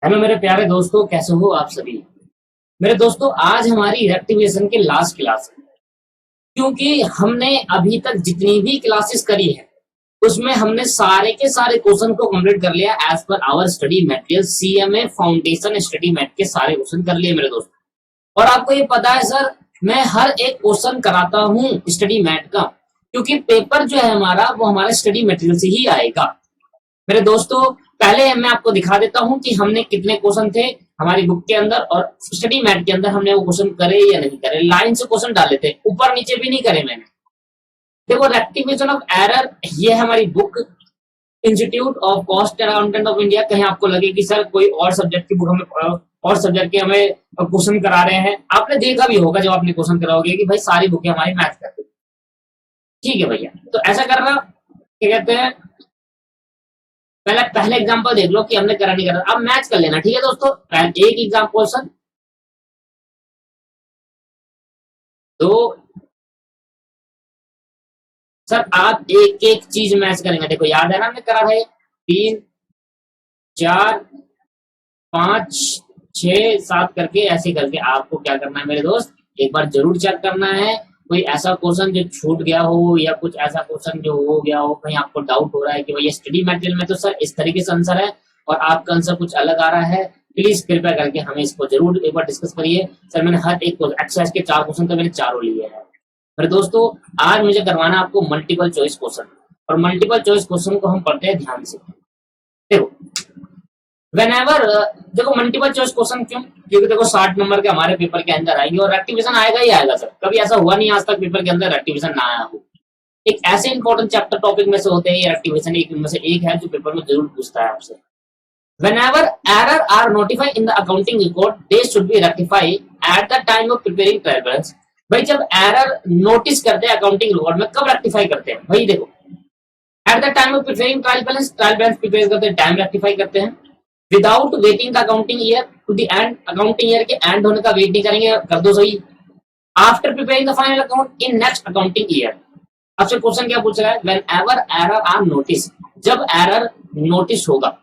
Hello मेरे प्यारे दोस्तों, कैसे हो आप सभी। मेरे दोस्तों, आज हमारी रेक्टिवेशन की लास्ट क्लास है। क्योंकि हमने अभी तक जितनी भी क्लासेस करी है उसमें हमने सारे के सारे क्वेश्चन को कंप्लीट कर लिया as per our study material. CMA foundation study math के सारे क्वेश्चन कर लिए मेरे दोस्तों। और आपको ये पता है सर, मैं हर एक क्वेश्चन कराता हूँ स्टडी मैथ का, क्योंकि पेपर जो है हमारा वो हमारे स्टडी मटेरियल से ही आएगा। मेरे दोस्तों, पहले मैं आपको दिखा देता हूं कि हमने कितने क्वेश्चन थे हमारी बुक के अंदर और स्टडी मैट के अंदर हमने वो क्वेश्चन करे या नहीं करे। लाइन से क्वेश्चन डाले थे, ऊपर नीचे भी नहीं करे मैंने। देखो, रेक्टिफिकेशन ऑफ एरर, ये है हमारी book, institute of cost accountant of India. कहीं आपको लगे कि सर कोई और सब्जेक्ट की बुक हमें और सब्जेक्ट के हमें क्वेश्चन करा रहे हैं, आपने देखा भी होगा जब आपने क्वेश्चन कराओगे कि भाई सारी बुकें हमारी मैथ करती। ठीक है भैया, तो ऐसा करना, क्या कहते हैं, पहले एग्जांपल देख लो कि हमने करा नहीं करा। अब मैच कर लेना, ठीक है दोस्तों। एक एग्जांपल सर, तो सर आप एक एक चीज मैच करेंगे। देखो, याद है ना हमने करा है 3 4 5 6 7 करके, ऐसे करके आपको क्या करना है मेरे दोस्त, एक बार जरूर चेक करना है। कोई ऐसा क्वेश्चन जो छूट गया हो या कुछ ऐसा क्वेश्चन जो हो गया हो, कहीं आपको डाउट हो रहा है कि भाई ये स्टडी मटेरियल में तो सर इस तरीके से आंसर है और आपका आंसर कुछ अलग आ रहा है, प्लीज कृपया करके हमें इसको जरूर एक बार डिस्कस करिए। सर मैंने हर एक एक्सरसाइज के 4 क्वेश्चन तो मैंने चारों लिए हैं। मेरे दोस्तों, आज मुझे करवाना है आपको मल्टीपल चॉइस क्वेश्चन, और मल्टीपल चॉइस क्वेश्चन को हम पढ़ते हैं ध्यान से। देखो, वेनेवर, देखो मल्टीपल चॉइस क्वेश्चन क्यों, क्योंकि देखो 60 नंबर के हमारे पेपर के अंदर आएंगे और रेक्टिफिकेशन आएगा ही आएगा सर। कभी ऐसा हुआ नहीं आज तक पेपर के अंदर रेक्टिफिकेशन ना आया हो। एक ऐसे इंपॉर्टेंट चैप्टर टॉपिक में से होते हैं, रेक्टिफिकेशन एक में से एक है जो पेपर में जरूर पूछता है आपसे। Whenever error are notified in the accounting record, they should be rectified at the time of preparing trial balance। भाई जब एरर नोटिस करते हैं अकाउंटिंग रिकॉर्ड में, कब रेक्टिफाई करते हैं भाई? देखो, at the time of preparing trial balance prepare करते हैं, टाइम रेक्टिफाई करते हैं। Without waiting the accounting year to the end, accounting year के एंड होने का वेट नहीं करेंगे, कर दो सही। After preparing the final account in next accounting year. आपसे क्वेश्चन क्या पूछ रहा है? व्हेनेवर एरर आर नोटिस, जब एरर नोटिस होगा,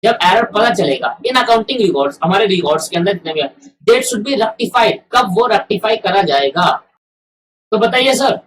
जब एरर पता चलेगा इन अकाउंटिंग रिकॉर्ड्स, हमारे रिकॉर्ड्स के अंदर जितने भी, डेट शुड बी रेक्टिफाइड, कब वो रेक्टिफाई करा जाएगा? तो बताइए सर,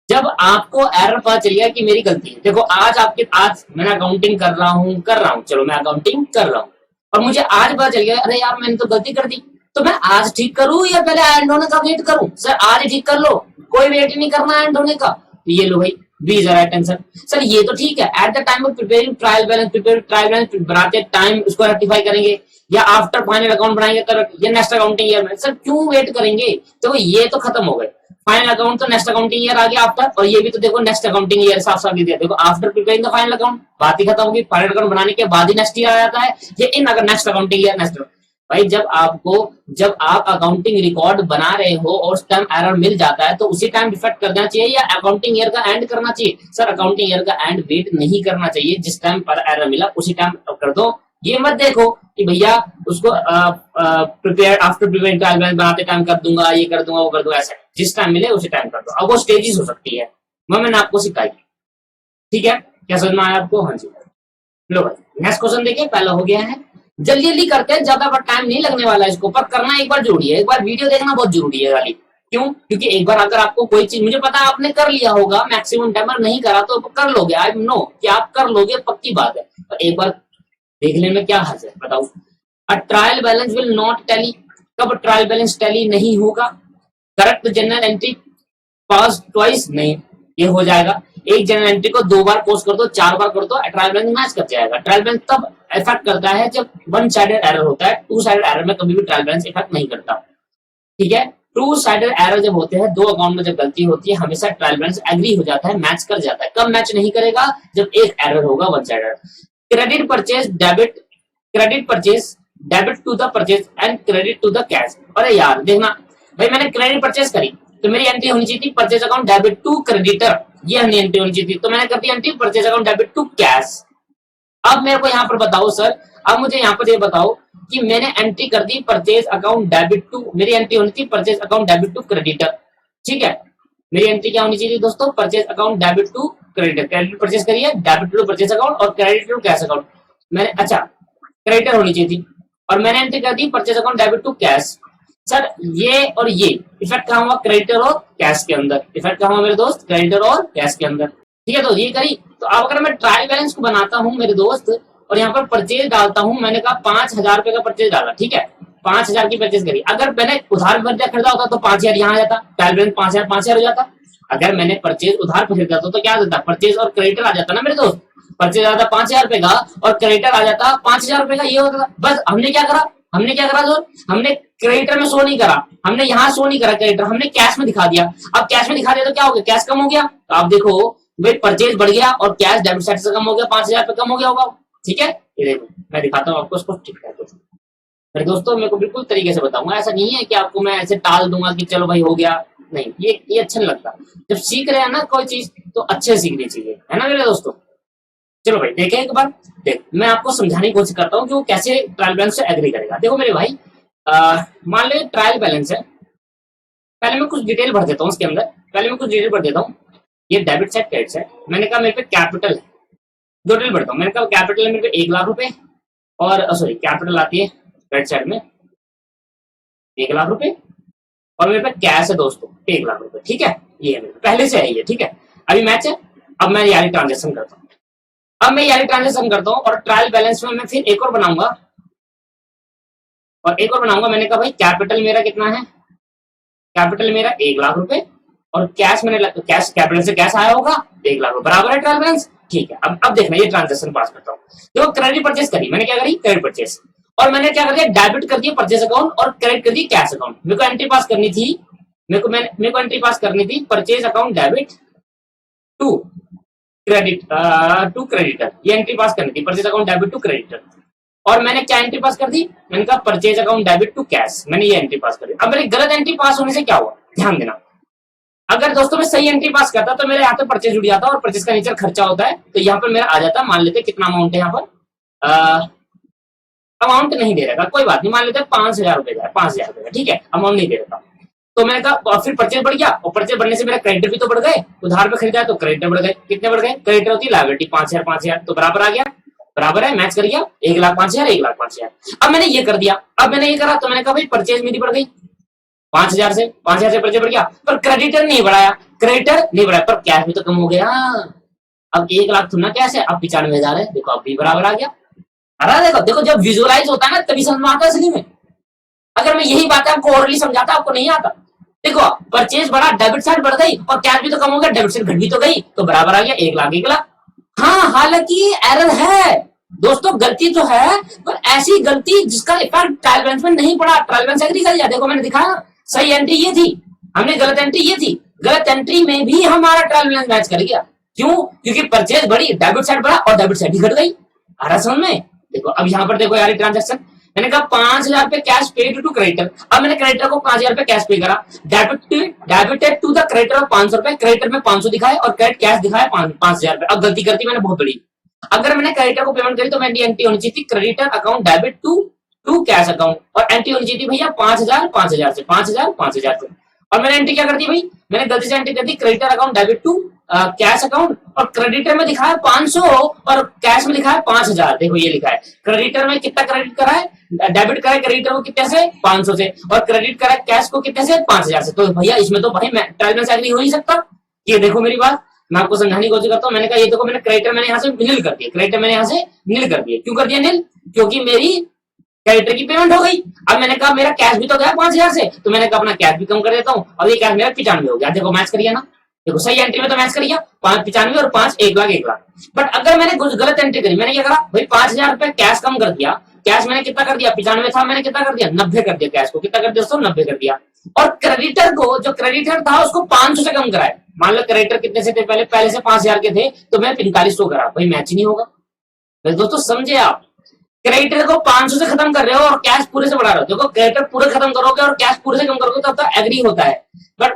जब आपको एरर पता चलेगा कि मेरी गलती है। देखो, आज मैं अकाउंटिंग कर रहा हूँ, चलो मैं अकाउंटिंग कर रहा हूँ और मुझे आज पता चल गया अरे यार मैंने तो गलती कर दी, तो मैं आज ठीक करूं या पहले एंड होने का वेट करूं? सर आज ही ठीक कर लो, कोई वेट ही नहीं करना एंड होने का। तो ये लो भाई, B is right answer. Sir ये तो ठीक है, at the time of preparing trial balance बनाते टाइम उसको रेक्टिफाई करेंगे, या आफ्टर फाइनल अकाउंट बनाएंगे कर, या नेक्स्ट अकाउंटिंग ईयर में। सर क्यों वेट करेंगे? तो ये तो खत्म हो गए, फाइनल अकाउंट तो नेक्स्ट अकाउंटिंग ईयर आ गया आफ्टर, और ये भी तो देखो नेक्स्ट अकाउंटिंग ईयर साफ साफ दिया। देखो, after preparing the final account, बात ही खत्म होगी। फाइनल अकाउंट बनाने के बाद ही नेक्स्ट ईयर आ जाता है, ये इन अगर नेक्स्ट अकाउंटिंग ईयर नेक्स्ट। भाई जब आप अकाउंटिंग रिकॉर्ड बना रहे हो और उस टाइम एरर मिल जाता है तो उसी टाइम डिफेक्ट कर देना चाहिए या अकाउंटिंग ईयर का एंड करना चाहिए? सर अकाउंटिंग ईयर का एंड वेट नहीं करना चाहिए, जिस टाइम पर एरर मिला उसी टाइम कर दो। ये मत देखो कि भैया उसको prepare after preparing trial balance बनाते टाइम कर दूंगा, ये कर दूंगा, वो कर दूंगा, ऐसा जिस टाइम मिले उसी टाइम कर दो। अब वो स्टेजेस हो सकती है, मैंने आपको सिखाई। ठीक है, क्या समझ में आया आपको? हाँ जी। लो भाई, नेक्स्ट क्वेश्चन देखिए, पहला हो गया है। जल्दी जल्दी करते हैं, ज्यादा टाइम नहीं लगने वाला है इसको, पर करना एक बार जरूरी है। एक बार वीडियो देखना बहुत जरूरी है वाली। क्यों? क्योंकि एक बार अगर आपको कोई चीज, मुझे पता है आपने कर लिया होगा, मैक्सिमम टाइमर नहीं करा तो कर लोगे, आई नो कि आप कर लोगे, पक्की बात है, पर एक बार देखने में क्या हर्ज है बताओ। A trial balance will not tally, कब ट्रायल बैलेंस टैली नहीं होगा? करेक्ट जनरल एंट्री पास ट्वाइस, नहीं, ये हो जाएगा। एक जनरल एंट्री को 2 बार पोस्ट कर दो, 4 बार कर दो, ट्रायल बैलेंस मैच कर जाएगा। ट्रायल बैलेंस तब इफेक्ट करता है जब 1 साइडेड एरर होता है, 2 साइडेड एरर में कभी भी ट्रायल बैलेंस इफेक्ट नहीं करता। ठीक है, 2 साइडेड एरर जब होते हैं, 2 अकाउंट में जब गलती होती है, हमेशा ट्रायल बैलेंस एग्री हो जाता है, मैच कर जाता है। कब मैच नहीं करेगा? जब एक एरर होगा 1 sided. Credit purchase debit, credit purchase debit to the purchase and credit to the cash. अरे यार देखना भाई, मैंने क्रेडिट परचेज करी तो मेरी एंट्री होनी चाहिए थी purchase account debit to creditor, ये एंट्री होनी चाहिए थी, तो मैंने कर दी entry purchase account debit to cash. अब मेरे को यहाँ पर बताओ सर, अब मुझे यहाँ पर ये बताओ कि मैंने एंट्री कर दी परचेज अकाउंट डेबिट टू, मेरी एंट्री होनी थी purchase account debit to creditor. ठीक है, मेरी एंट्री क्या होनी चाहिए दोस्तों? Purchase account debit to creditor. Credit purchase करिए, डेबिट टू परचेज अकाउंट और क्रेडिट टू कैश अकाउंट। मैंने, अच्छा क्रेडिटर होनी चाहिए थी, और मैंने एंट्री कर दी purchase account debit to cash. Sir ये और ये इफेक्ट कहाँ हुआ, क्रेडिटर और कैश के अंदर। इफेक्ट कहाँ हुआ मेरे दोस्त, क्रेडिटर और कैश के अंदर। ठीक है, तो ये करी। तो अब अगर मैं ट्रायल बैलेंस को बनाता हूँ मेरे दोस्त और यहाँ पर परचेज डालता हूँ, मैंने कहा 5,000 रुपए का परचेज डाला, ठीक है, 5,000 की परचेज करी। अगर मैंने उधार खरीदा होता तो 5,000 यहाँ आ जाता, ट्रायल बैलेंस 5,000 हो जाता। अगर मैंने परचेज उधार पर खरीदा तो क्या आ जाता, परचेज और क्रेडिटर आ जाता ना मेरे दोस्त। परचेज आता 5,000 रुपए का और क्रेडिटर आ जाता 5,000 रुपए का, ये होता। बस हमने क्या करा जो हमने क्रेडिटर में शो नहीं करा, हमने यहाँ शो नहीं करा क्रेडिटर, हमने कैश में दिखा दिया। अब कैश में दिखा दिया तो क्या हो गया, कैश कम हो गया। तो आप देखो भाई परचेज बढ़ गया और कैश डेबिट साइड से कम हो गया, 5,000 रुपए कम हो गया होगा। ठीक है, ये देखो मैं दिखाता हूँ आपको इसको। ठीक है मेरे दोस्तों, मेरे को बिल्कुल तरीके से बताऊंगा, ऐसा नहीं है कि आपको मैं ऐसे टाल दूंगा कि चलो भाई हो गया, नहीं, ये अच्छा नहीं लगता। जब सीख रहे हैं ना कोई चीज तो अच्छे से सीखनी चाहिए, है ना मेरे दोस्तों। चलो भाई देखें एक बार, देख मैं आपको समझाने की कोशिश करता हूँ कि वो कैसे ट्रायल बैलेंस से एग्री करेगा। देखो मेरे भाई, मान लो ट्रायल बैलेंस है, पहले मैं कुछ डिटेल भर देता हूँ इसके अंदर, ये डेबिट साइड क्रेडिट साइड। मैंने कहा मेरे पे कैपिटल है, दो डिटेल भरता हूँ। मैंने कहा कैपिटल है मेरे पे 1 लाख रुपए, और सॉरी कैपिटल आती है क्रेडिट साइड में 1 लाख रुपए, और मेरे पे कैश है दोस्तों 1 लाख रुपए। ठीक है, ये है मेरे पहले से है ये। ठीक है, अभी मैच है, अब मैं यारी ट्रांजेक्शन करता हूँ। और ट्रायल बैलेंस में मैं फिर एक और बनाऊंगा, मैंने कहा भाई कैपिटल मेरा कितना है, कैपिटल मेरा 1 लाख रुपए, और कैश मैंने कैश कैपिटल से कैश आया होगा 1 लाख रुपए, बराबर है ट्रायल बैलेंस। ठीक है, अब देखना ये ट्रांजेक्शन पास करता हूँ। देखो क्रेडिट परचेज करी, मैंने क्या करी, क्रेडिट परचेज, और मैंने क्या कर दिया, डेबिट कर दिया परचेज अकाउंट और क्रेडिट कर दिया कैश अकाउंट। मेरे को एंट्री पास करनी थी, purchase account debit to creditor, ये एंट्री पास करनी थी, purchase account debit to creditor. और मैंने क्या एंट्री पास कर दी, मैंने कहा purchase account debit to cash, मैंने ये एंट्री पास कर दी। अब मेरी गलत एंट्री पास होने से क्या हुआ, ध्यान देना। अगर दोस्तों मैं सही एंट्री पास करता तो मेरे यहाँ पे परचेज जुड़ जाता, और परचेज का नेचर खर्चा होता है, तो यहाँ पर मेरा आ जाता, मान लेते कितना अमाउंट है यहाँ पर, अमाउंट नहीं दे रहा, कोई बात नहीं, मान लेते 5,000 रुपए का, 5,000 रुपए का, ठीक है, अमाउंट नहीं दे रहा। तो मैंने कहा फिर परचेज बढ़ गया, और परचेज बढ़ने से मेरा क्रेडिटर भी तो बढ़ गए, उधार पे खरीदा तो क्रेडिटर बढ़ गए। कितने बढ़ गए, क्रेडिटर होती लायबिलिटी 5,000, तो बराबर आ गया, बराबर है, मैच कर गया, 1,05,000, 1,05,000। अब मैंने ये कर दिया, तो मैंने कहा भाई परचेज मेरी बढ़ गई 5,000 से परचेज बढ़ गया, पर क्रेडिटर नहीं बढ़ाया, पर कैश भी तो कम हो गया। अब 1 लाख थोड़ा कैश है, अब 95,000 है, देखो अब भी बराबर आ गया। अरे देखो जब विजुअलाइज होता है ना तभी समझ में आता है असली में। अगर मैं यही बात आपको ओरली समझाता आपको नहीं आता। देखो परचेज बढ़ा, डेबिट साइड बढ़ गई, और कैश भी तो कम हो गया, डेबिट साइड घट भी तो गई, तो बराबर आ गया 1 लाख। हाँ, हालांकि एरर है दोस्तों, गलती तो है, पर ऐसी गलती जिसका इफेक्ट ट्रायल बैलेंस में नहीं पड़ा। ट्रायल बैलेंस एग्री कर दिया, देखो मैंने दिखाया सही एंट्री ये थी, हमने गलत एंट्री ये थी, गलत एंट्री में भी हमारा ट्रायल बैलेंस मैच कर गया। क्यों, क्योंकि परचेज बढ़ी, डेबिट साइड बढ़ा, और डेबिट साइड ही घट गई। आ रहा समझ में। देखो अब यहाँ पर देखो यार ट्रांजेक्शन, मैंने कहा 5,000 रुपए कैश पेड टू क्रेडिटर। अब मैंने क्रेडिटर को 5,000 रुपए कैश पे करा, debited to the creditor of 500 रुपए, क्रेडिटर में 500 दिखाए और क्रेडिट कैश दिखाया 5,000 रुपए। अब गलती करती मैंने बहुत बड़ी, अगर मैंने क्रेडिटर को पेमेंट करी तो मेरी एंट्री होनी चाहिए थी creditor account debit to cash account, और एंट्री होनी चाहिए थी भैया 5,000 से 5,000 से। और मैंने एंट्री क्या कर दी भाई, मैंने गलती से एंट्री कर दी creditor account debit to cash account, और क्रेडिटर में दिखा है 500 और कैश में लिखा है 5,000। देखो ये लिखा है, क्रेडिटर में कितना क्रेडिट करा है, डेबिट करा है क्रेडिटर को कितने से 500 से, और क्रेडिट करा है कैश को कितने से 5,000 से। तो भैया इसमें तो भाई ट्रायल बैलेंस एग्री हो नहीं सकता। ये देखो मेरी बात, मैं आपको समझाने की कोशिश करता हूँ। मैंने कहा ये देखो मैंने क्रेडिटर मैंने यहाँ से नील कर दिया, क्यों कर दिया नील, क्योंकि मेरी क्रेडिटर की पेमेंट हो गई। अब मैंने कहा मेरा कैश भी तो गया 5,000 से, तो मैंने कहा अपना कैश भी कम कर देता हूँ, और ये कैश मेरा 95 हो गया। देखो मैच करिए ना, देखो सही एंट्री में तो मैच करिए, 95 और 5 1 लाख। बट अगर मैंने कुछ गलत एंट्री करी, मैंने क्या करा भाई 5,000 रुपए कैश कम कर दिया, कैश मैंने कितना कर दिया 95 था, मैंने कितना कर दिया 90 कर दिया, कैश को कितना कर दिया दोस्तों 90 कर दिया, और क्रेडिटर को जो क्रेडिटर था उसको 500 से कम कराए। मान लो क्रेडिटर कितने से थे, पहले से 5,000 के थे, तो मैं 4500 करा, भाई मैच ही नहीं होगा। दोस्तों समझे आप, क्रेडिटर को 500 से खत्म कर रहे हो और कैश पूरे से बढ़ा रहे हो। देखो क्रेडिटर पूरे खत्म करोगे और कैश पूरे से कम करोगे तब तो एग्री होता है, बट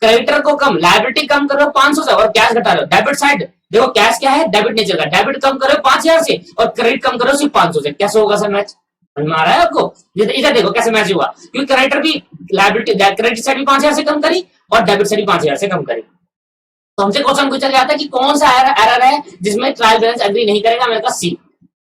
क्रेडिटर को कम, लायबिलिटी कम कर रहे हो 500 से और कैश घटा रहे हो। डेबिट साइड देखो कैश क्या है, डेबिट नेचर का, डेबिट कम करो 5,000 से और क्रेडिट कम करो सिर्फ 500 से। कैसे होगा सर मैच, समझ में आ रहा है आपको। इधर देखो कैसे मैच हुआ, क्योंकि क्रेडिटर भी लायबिलिटी क्रेडिट साइड भी 5,000 से कम करी और डेबिट साइड भी 5,000 से कम करी। तो हमसे क्वेश्चन पूछा गया था कि कौन सा एरर है जिसमें ट्रायल बैलेंस एग्री नहीं करेगा। मैंने कहा सी,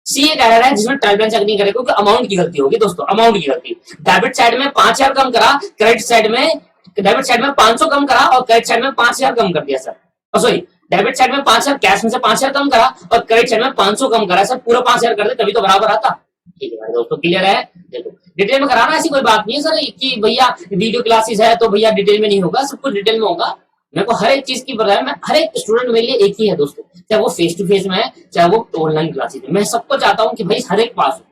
सी एक एरर है जिसमें ट्रायल बैलेंस चेक नहीं करेगा क्योंकि अमाउंट की गलती होगी दोस्तों, अमाउंट की गलती। डेबिट साइड में 5,000 कम करा, क्रेडिट साइड में, डेबिट साइड में 500 कम करा और क्रेडिट साइड में 5,000 कम कर दिया सर। सॉरी, डेबिट साइड में 5,000, कैश में से 5,000 कम करा और क्रेडिट साइड में 500 कम करा सर, पूरा 5,000 कर दे तभी तो बराबर आता। ठीक है दोस्तों, क्लियर है। देखो डिटेल में कराना ऐसी कोई बात नहीं है सर कि भैया वीडियो क्लासेस है तो भैया डिटेल में नहीं होगा, सब कुछ डिटेल में होगा। मेरे को हर एक चीज की पता है, मैं हर एक स्टूडेंट मेरे लिए एक ही है दोस्तों, चाहे वो फेस टू फेस में है चाहे वो ऑनलाइन क्लासेस में। मैं सबको चाहता हूँ कि भाई हर एक पास हो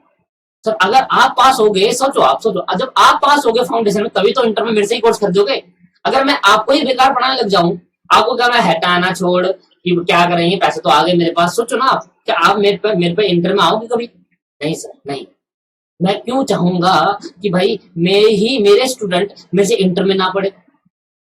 सर। अगर आप पास हो गए, सोचो आप सोचो, जब आप पास हो गए फाउंडेशन में तभी तो इंटर में मेरे से ही कोर्स खरीदोगे। अगर मैं आपको ही बेकार पढ़ाने लग जाऊं, आपको क्या मैं हटाना छोड़ कि क्या करेंगे, पैसे तो आ गए मेरे पास, सोचो ना आप, क्या आप मेरे पे इंटर में आओगे कभी? नहीं सर, नहीं। मैं क्यों चाहूंगा कि भाई मेरे स्टूडेंट मेरे से इंटर में ना पढ़े,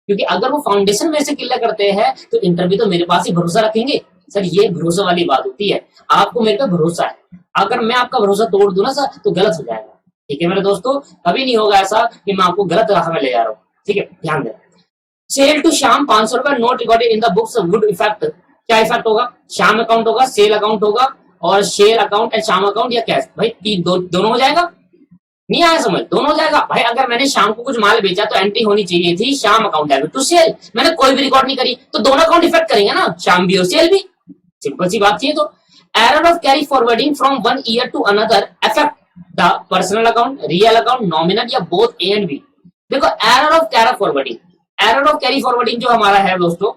क्योंकि अगर वो फाउंडेशन मेरे से क्लियर करते हैं तो इंटर भी तो मेरे पास ही भरोसा रखेंगे सर। ये भरोसा वाली बात होती है, आपको मेरे पे भरोसा है, अगर मैं आपका भरोसा तोड़ दूं ना सर तो गलत हो जाएगा। ठीक है मेरे दोस्तों, कभी नहीं होगा ऐसा कि मैं आपको गलत राह में ले जा रहा हूँ। ठीक है, ध्यान देना। सेल टू श्याम 500 रुपए note recorded in the books good effect. क्या इफेक्ट होगा? श्याम अकाउंट होगा, सेल अकाउंट होगा और share account and Shyam account या कैश। भाई दोनों हो जाएगा, नहीं आया समझ? दोनों हो जाएगा भाई। अगर मैंने शाम को कुछ माल बेचा तो एंट्री होनी चाहिए थी Shyam account debit to sale, मैंने कोई भी रिकॉर्ड नहीं करी तो दोनों अकाउंट इफेक्ट करेंगे ना, श्याम भी और सेल भी। सिंपल सी बात थी। तो error of carry forwarding from one year to another affect the personal account, real account, nominal या बोथ ए एंड बी। देखो error of carry forwarding, error of carry forwarding जो हमारा है दोस्तों,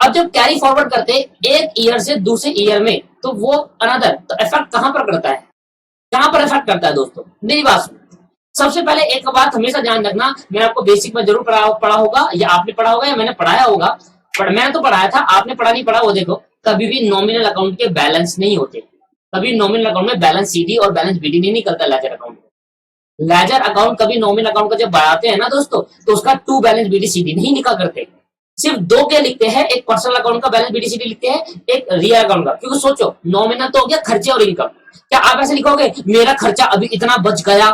अब जब कैरी फॉरवर्ड करते एक ईयर से दूसरे ईयर में तो वो अनदर, तो इफेक्ट कहां पर करता है? कहां पर इफेक्ट करता है दोस्तों? मेरी बात सुनो। सबसे पहले एक बात हमेशा ध्यान रखना, मैंने आपको बेसिक में जरूर पढ़ा होगा या आपने पढ़ा होगा या मैंने पढ़ाया होगा, मैंने तो पढ़ाया था, आपने पढ़ा नहीं पढ़ा वो देखो। कभी भी नॉमिनल अकाउंट के बैलेंस नहीं होते, कभी नॉमिनल अकाउंट में बैलेंस सीडी और बैलेंस बीडी नहीं निकलता लेजर अकाउंट में। लेजर अकाउंट कभी नॉमिनल अकाउंट का जब बढ़ाते हैं ना दोस्तों तो उसका टू बैलेंस बीडी सीडी नहीं निकल करते, सिर्फ दो के लिखते हैं, एक पर्सनल अकाउंट का बैलेंस बीडीसीडी लिखते हैं, एक रियल अकाउंट का। क्योंकि सोचो नॉमिनल तो हो गया खर्चे और इनकम, क्या आप ऐसे लिखोगे मेरा खर्चा अभी इतना बच गया?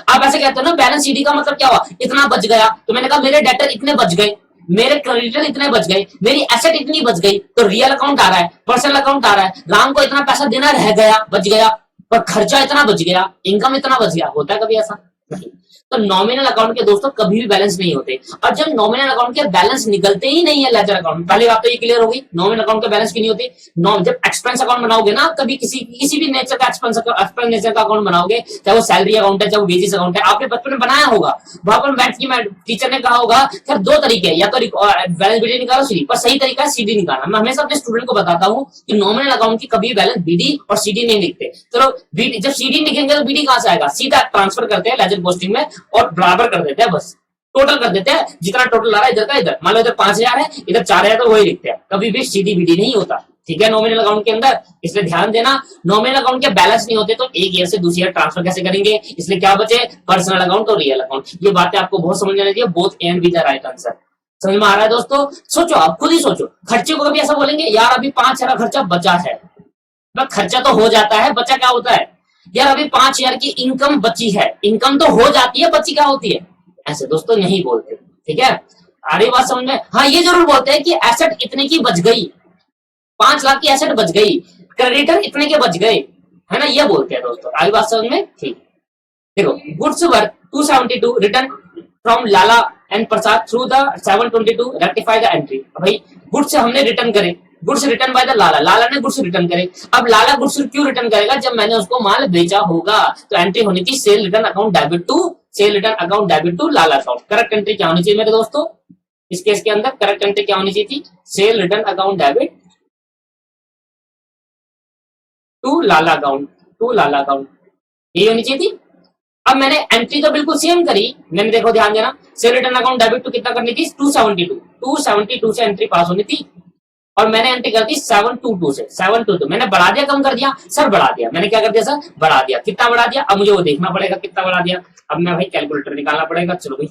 आप ऐसे कहते हो ना, बैलेंस सीडी का मतलब क्या हुआ? इतना बच गया। तो मैंने कहा मेरे डेटर इतने बच गए, मेरे क्रेडिटर इतने बच गए, मेरी एसेट इतनी बच गई, तो रियल अकाउंट आ रहा है, पर्सनल अकाउंट आ रहा है, राम को इतना पैसा देना रह गया, बच गया, पर खर्चा इतना बच गया, इनकम इतना बच गया। होता है कभी ऐसा? नहीं। तो नॉमिनल अकाउंट के दोस्तों कभी भी बैलेंस नहीं होते, और जब नॉमिनल अकाउंट के बैलेंस निकलते ही नहीं है लेजर अकाउंट, पहली बात तो ये क्लियर होगी, नॉमिनल अकाउंट के बैलेंस की नहीं होती। जब एक्सपेंस अकाउंट बनाओगे ना, कभी किसी भी नेचर का एक्सपेंस नेचर का अकाउंट बनाओगे, चाहे वो सैलरी अकाउंट है चाहे वो वेजेस अकाउंट है, आपने बचपन में बनाया होगा, वहां पर बैठ के टीचर ने कहा होगा सर दो तरीके, या तो बैलेंस बीडी निकालो सीडी, पर सही तरीका है सीडी निकालना। मैं हमेशा अपने स्टूडेंट को बताता हूँ कि नॉमिनल अकाउंट की कभी बैलेंस बीडी और सीडी नहीं लिखते। चलो जब सीडी लिखेंगे तो बीडी कहां से आएगा? सीधा ट्रांसफर करते हैं लेजर पोस्टिंग में और बराबर कर देते हैं, बस टोटल कर देते हैं, जितना टोटल आ रहा है इधर का इधर, मान लो इधर 5,000 है इधर 4,000 तो वही लिखते हैं, कभी भी सीडी बीडी नहीं होता। ठीक है, नॉमिनल अकाउंट के अंदर, इसलिए ध्यान देना नॉमिनल अकाउंट के बैलेंस नहीं होते तो एक ईयर से दूसरी ईयर ट्रांसफर कैसे करेंगे, इसलिए क्या बचे? पर्सनल अकाउंट और रियल अकाउंट। ये बातें आपको बहुत समझ आनी चाहिए, both and be the right answer. समझ में आ रहा है दोस्तों? सोचो, आप खुद ही सोचो, खर्चे को कभी ऐसा बोलेंगे यार अभी 5,000 खर्चा बचा है, खर्चा तो हो जाता है, बचा क्या होता है? यार अभी 5,000 की इनकम बची है, इनकम तो हो जाती है, बची क्या होती है? ऐसे दोस्तों नहीं बोलते। ठीक है, आ रही बात समझ में? हाँ ये जरूर बोलते हैं कि एसेट इतने की बच गई, 5 लाख की एसेट बच गई, क्रेडिटर इतने के बच गए, है ना, ये बोलते हैं दोस्तों। आ रही बात समझ में? ठीक। देखो goods worth 272 return from Lala and Prasad through the 722 rectify the entry. भाई गुड्स हमने रिटर्न करे, गुड्स रिटर्न बाय द लाला, लाला ने गुड्स रिटर्न करे। अब लाला गुड्स क्यों रिटर्न करेगा? जब मैंने उसको माल बेचा होगा, तो एंट्री होनी थी sale return account debit to, sale return account debit to Lala account. Correct entry क्या होनी चाहिए मेरे दोस्तों? इस केस के अंदर करेक्ट एंट्री क्या होनी चाहिए थी? Sale return account debit to Lala account, to Lala account, ये होनी चाहिए थी। अब मैंने एंट्री तो बिल्कुल सेम करी, मैंने देखो ध्यान देना, sale return account debit to कितना करनी थी? 272 से एंट्री पास होनी थी, और मैंने एंट्री कर दी 722 से, 722 मैंने बढ़ा दिया कम कर दिया? सर बढ़ा दिया। मैंने क्या कर दिया सर? बढ़ा दिया। कितना बढ़ा दिया? अब मुझे वो देखना पड़ेगा कितना बढ़ा दिया। अब मैं भाई कैलकुलेटर निकालना पड़ेगा। चलो भाई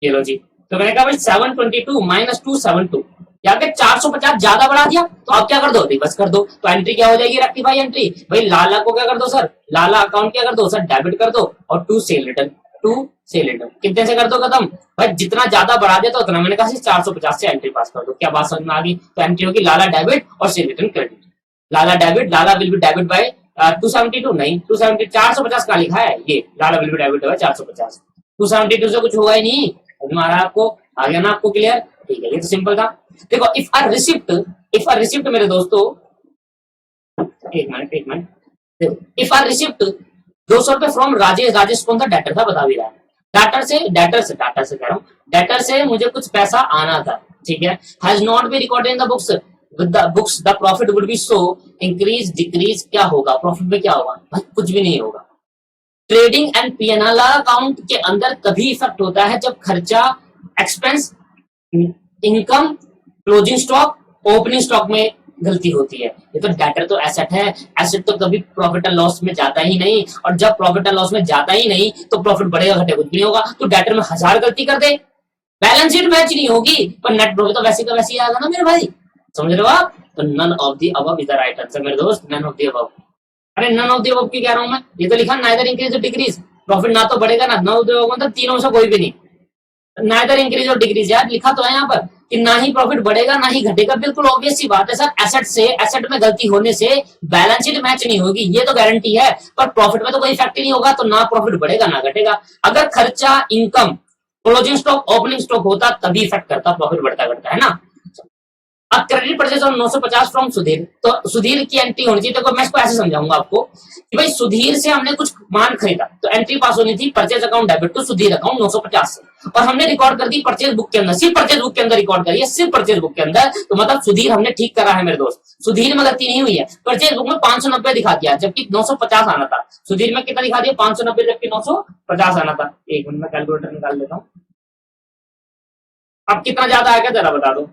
ये लो जी, तो मैंने कहा भाई 722 माइनस 272, या फिर 450 ज्यादा बढ़ा दिया, तो अब क्या कर दो? बस कर दो। तो एंट्री क्या हो जाएगी? Rectify entry. भाई लाला को क्या कर दो सर? लाला अकाउंट क्या कर दो सर? डेबिट कर दो, और to sale return, to sale return कितने से कर दो खत्म? भाई जितना ज्यादा बढ़ा दिया तो उतना, मैंने कहा 450 से एंट्री पास कर दो। क्या बात समझ में आ गई? तो एंट्री होगी लाला डेबिट और cell return credit. Lala debit, Lala will be debit bye 272, नहीं 270 450 का लिखा है ये, लाला विल बी डेबिट बाय 450, 272 से कुछ होगा ही नहीं। तुम्हारा आपको आ गया ना, आपको क्लियर? ठीक है, ये तो सिंपल था। देखो इफ अ रिसिप्ट मेरे दोस्तों, एक मिनट देखो, इफ अ रिसिप्ट 200 रुपए फ्रॉम राजेश, राजेश कौन था? डेटर था, बता भी रहा है। डेटर से मुझे कुछ पैसा आना था, ठीक है। Has not be recorded in the books, with the books the profit would be so increase decrease, क्या होगा प्रॉफिट में? क्या होगा भाई? कुछ भी नहीं होगा। ट्रेडिंग एंड पीएनएल अकाउंट के अंदर तभी इफेक्ट होता है जब खर्चा, expense, income, closing stock, opening stock में गलती होती है। ये तो डेटर तो एसेट है, एसेट तो कभी प्रॉफिट एंड लॉस में जाता ही नहीं, और जब प्रॉफिट एंड लॉस में जाता ही नहीं तो प्रॉफिट बढ़ेगा घटेगा कुछ नहीं होगा। तो डेटर में 1000 गलती कर दे, बैलेंस शीट मैच नहीं होगी, पर नेट प्रॉफिट तो वैसे का वैसे ही आएगा ना मेरे भाई, समझ रहे हो आप? तो none of the above is the right answer मेरे दोस्त, नन ऑफ द अबव। अरे नन ऑफ द अबव की कह रहा हूं मैं, ये तो लिखा नाइदर इंक्रीज और डिक्रीज, प्रॉफिट ना तो बढ़ेगा ना, नन ऑफ द अबव मतलब तीनों से कोई भी नहीं, नाइदर इंक्रीज और डिक्रीज। यार लिखा तो है यहाँ पर कि ना ही प्रॉफिट बढ़ेगा ना ही घटेगा, बिल्कुल ऑब्वियस सी बात है सर। एसेट में गलती होने से बैलेंस शीट मैच नहीं होगी, ये तो गारंटी है, पर प्रॉफिट में तो कोई इफेक्ट ही नहीं होगा, तो ना प्रॉफिट बढ़ेगा ना घटेगा। अगर खर्चा, income, closing stock, opening stock होता तभी इफेक्ट करता, प्रॉफिट बढ़ता घटता है ना। अब credit purchase on 950 from Sudhir, तो सुधीर की एंट्री होनी चाहिए। देखो मैं इसको ऐसे समझाऊंगा आपको कि भाई सुधीर से हमने कुछ मान खरीदा, तो एंट्री पास होनी थी purchase account debit to Sudhir account 950 से, और हमने रिकॉर्ड कर दी परचेज बुक के अंदर, सिर्फ परचेज बुक के अंदर रिकॉर्ड करी है, सिर्फ परचेज बुक के अंदर। तो मतलब सुधीर हमने ठीक करा है मेरे दोस्त, सुधीर में गलती नहीं हुई है। परचेज बुक में 590 दिखा दिया जबकि 950 आना था, सुधीर में कितना दिखा दिया? 590 जबकि 950 आना था। एक मिनट में कैलकुलेटर निकाल लेता हूँ, अब कितना ज्यादा आएगा जरा बता दो।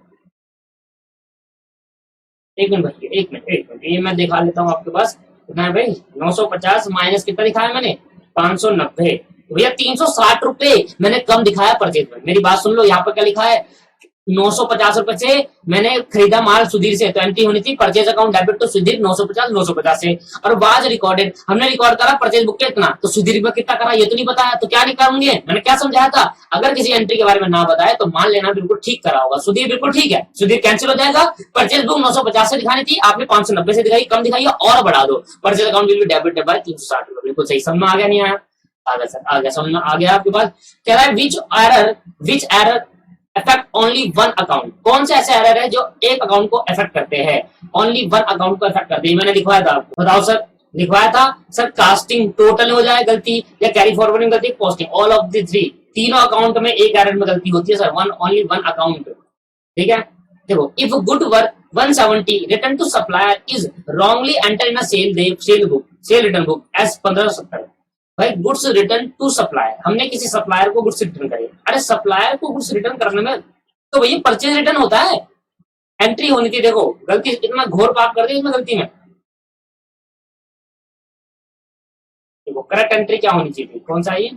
एक मिनट भाई, एक मिनट, ये मैं दिखा लेता हूँ आपके पास कितना है भाई। 950 माइनस कितना दिखाया मैंने? 590, भैया 360 रुपए मैंने कम दिखाया परचेज में। मेरी बात सुन लो, यहाँ पर क्या लिखा है? 950 रुपए से मैंने खरीदा माल सुधीर से, तो एंट्री होनी थी purchase account debit to Sudhir 950 से, और वाज रिकॉर्डेड, हमने रिकॉर्ड करा परचेज बुक के इतना, तो सुधीर में कितना करा ये तो नहीं बताया, तो क्या निकालूंगे? मैंने क्या समझाया था? अगर किसी एंट्री के बारे में ना बताए तो मान लेना बिल्कुल ठीक करा होगा, सुधीर बिल्कुल ठीक है, सुधीर कैंसिल हो जाएगा। परचेज बुक 950 से दिखानी थी, आपने 590 से दिखाई, कम दिखाई और बढ़ा दो, purchase account will be debit bye 360 रुपए। बिल्कुल सही, समझ में आ गया? नहीं आया? आ गया सर, आ गया, समझ में आ गया आपके पास। कह रहा है which error affect only one account, कौन सा ऐसा एरर है जो एक अकाउंट को अफेक्ट करते हैं? ओनली वन अकाउंट को अफेक्ट करते हैं, मैंने लिखवाया था आपको, बताओ सर। लिखवाया था सर, कास्टिंग टोटल हो जाए गलती, या कैरी फॉरवर्डिंग गलती, posting, all of the three, तीनों अकाउंट में एक एरर में गलती होती है सर, ओनली वन अकाउंट, ठीक है। देखो if good work 170 return to supplier is wrongly enter in sale return book as 1570, भाई गुड्स रिटर्न टू सप्लायर, हमने किसी सप्लायर को गुड्स रिटर्न करे। अरे सप्लायर को गुड्स रिटर्न करने में तो भैया परचेज रिटर्न होता है, एंट्री होनी थी। देखो गलती, इतना घोर पाप कर दी इसमें गलती में। देखो करेक्ट एंट्री क्या होनी चाहिए थी, कौन सा ये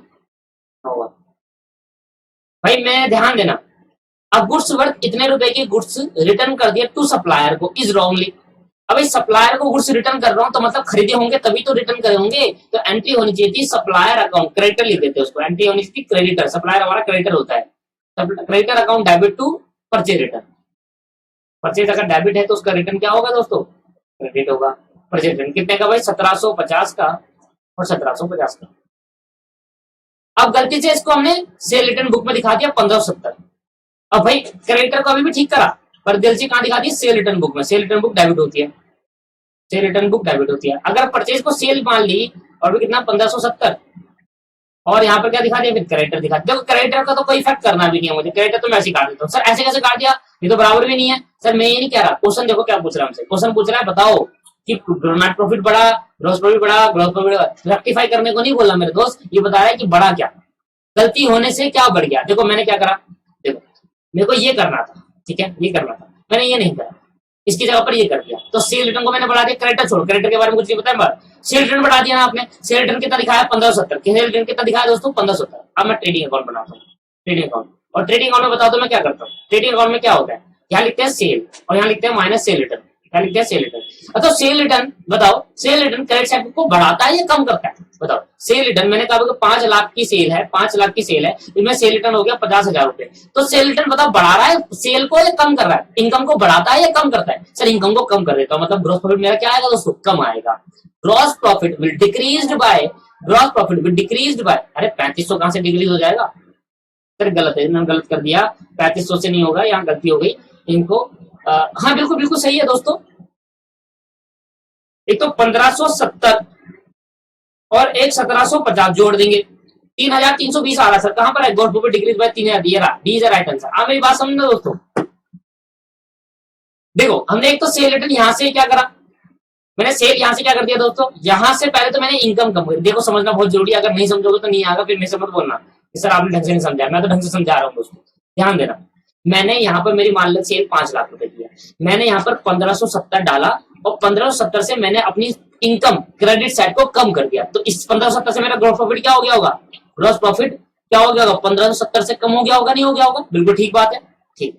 होगा भाई? मैं ध्यान देना, अब गुड्स वर्थ इतने रुपए की गुड्स रिटर्न कर दिया टू सप्लायर को इज रॉन्गली। अब इस सप्लायर को गुड्स रिटर्न कर रहा हूं तो मतलब खरीदे होंगे तभी तो रिटर्न करे होंगे, तो एंट्री होनी चाहिए थी सप्लायर अकाउंट, क्रेडिटर लिख देते हैं उसको, एंट्री होनी चाहिए क्रेडिटर, सप्लायर हमारा क्रेडिटर होता है, creditor account debit to purchase return. Purchase अगर डेबिट है तो उसका रिटर्न क्या होगा दोस्तों? क्रेडिट होगा। परचेज रिटर्न कितने का भाई? 1750 का और 1750 का। अब गलती से इसको हमने सेल रिटर्न बुक में दिखा दिया 1570। अब भाई क्रेडिटर को अभी भी ठीक करा, पर दिल से कहां दिखा दी? सेल रिटर्न बुक में। सेल रिटर्न बुक डेबिट होती है, सेल रिटर्न बुक डेबिट होती है। अगर परचेज को सेल मान ली और भी कितना 1570, और यहाँ पर क्या दिखा दिया? फिर क्रेडिटर दिखा दिया। देखो क्रेडिटर का तो कोई इफेक्ट करना भी नहीं है मुझे, क्रेडिटर तो मैं ऐसे काट देता हूँ। सर ऐसे कैसे काट दिया? ये तो बराबर भी नहीं है सर, मैं ये नहीं कह रहा। क्वेश्चन देखो क्या पूछ रहा है हमसे, क्वेश्चन पूछ रहा है बताओ कि नेट प्रॉफिट बढ़ा, ग्रॉस प्रॉफिट बढ़ा, ग्रॉस प्रॉफिट बढ़ा, रेक्टिफाई करने को नहीं बोला मेरे दोस्त, ये बता रहा है कि बढ़ा क्या, गलती होने से क्या बढ़ गया। देखो मैंने क्या करा, देखो मेरे को ये करना था, ठीक है, ये करना था, मैंने ये नहीं करा, इसकी जगह पर ये कर दिया, तो सेल रिटर्न को मैंने बढ़ा दिया। क्रेडिटर छोड़ो, क्रेडिटर के बारे में कुछ नहीं पता है, सेल रिटर्न बढ़ा दिया ना आपने। सेल रिटर्न कितना दिखाया? 1570। सेल रिटर्न कितना दिखाया दोस्तों? 1570। अब मैं ट्रेडिंग अकाउंट बनाता हूँ, ट्रेडिंग अकाउंट, और ट्रेडिंग अकाउंट में बताओ तो मैं क्या करता हूँ। ट्रेडिंग अकाउंट में क्या होता है? यहाँ लिखते हैं सेल और यहाँ लिखते हैं माइनस सेल रिटर्न। क्या लिखा है सेल रिटर्न। तो सेल रिटर्न बताओ, सेल रिटर्न क्रेडिट साइड को बढ़ाता है या कम करता है? बताओ। सेल रिटर्न मैंने कहा 5 लाख की सेल है, 5 लाख की सेल है, इनमें सेल रिटर्न हो गया 50,000 रुपए। तो सेल रिटर्न बताओ बढ़ा रहा है सेल को या कम कर रहा है? इनकम को बढ़ाता है या कम करता है? सर इनकम को कम कर देता हूं, मतलब ग्रॉस प्रॉफिट मेरा क्या आएगा दोस्तों? कम आएगा। Gross profit will decreased bye, gross profit will decreased bye, अरे 3500 कहां से डिक्रीज हो जाएगा? सर गलत है, मैंने गलत कर दिया, 3500 से नहीं होगा, यहाँ गलती हो गई इनको। हाँ बिल्कुल बिल्कुल सही है दोस्तों। एक तो 1570 और एक 1750 जोड़ देंगे, 3320 आ रहा है सर। कहां पर है? Gross profit decrease by 3000, D is right answer. आप मेरी बात समझो दोस्तों। देखो हमने एक तो सेल रिटर्न यहां से क्या करा, मैंने सेल यहां से क्या कर दिया दोस्तों, यहां से पहले तो मैंने इनकम कम करी। देखो समझना बहुत जरूरी है, अगर नहीं समझोगे तो नहीं आएगा, फिर मेरे से मत बोलना कि सर आपने ढंग से नहीं समझा। मैं तो ढंग से समझा रहा हूँ दोस्तों, ध्यान देना। मैंने यहाँ पर मेरी मान लो सेल 5 लाख रुपए की है, मैंने यहाँ पर 1570 डाला और 1570 से मैंने अपनी इनकम क्रेडिट साइड को कम कर दिया। तो इस 1570 से मेरा ग्रॉस प्रॉफिट क्या हो गया होगा? ग्रॉस प्रॉफिट क्या हो गया होगा? 1570 से कम हो गया होगा, नहीं हो गया होगा? बिल्कुल ठीक बात है, ठीक।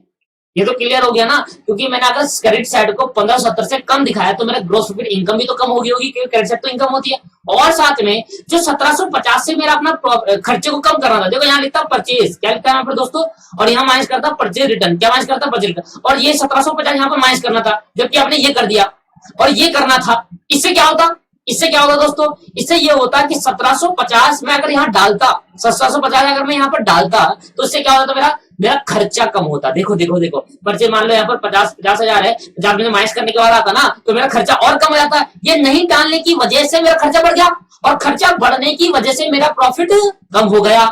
ये तो क्लियर हो गया ना, क्योंकि मैंने अगर क्रेडिट साइड को 1570 से कम दिखाया तो मेरा ग्रॉस प्रॉफिट इनकम भी तो कम होगी क्योंकि क्रेडिट साइड तो इनकम होती है। और साथ में जो 1750 से मेरा अपना खर्चे को कम करना था, देखो यहाँ लिखता परचेज, क्या लिखता है यहाँ पर दोस्तों, और यहाँ माइनस करता परचेज रिटर्न, क्या माइनस करता? Purchase return. और ये 1750 यहाँ पर माइनस करना था, जबकि आपने ये कर दिया और ये करना था। इससे क्या होता? इससे क्या होगा दोस्तों? इससे ये होता कि 1750 में अगर यहाँ डालता, 1750 अगर मैं यहाँ पर डालता तो इससे क्या होता? मेरा खर्चा कम होता। देखो देखो देखो, परचेज मान लो यहाँ पर 50,000 है, 50 में माइनस करने के बाद आता ना, तो मेरा खर्चा और कम हो जाता। ये नहीं डालने की वजह से मेरा खर्चा बढ़ गया और खर्चा बढ़ने की वजह से मेरा प्रॉफिट कम हो गया।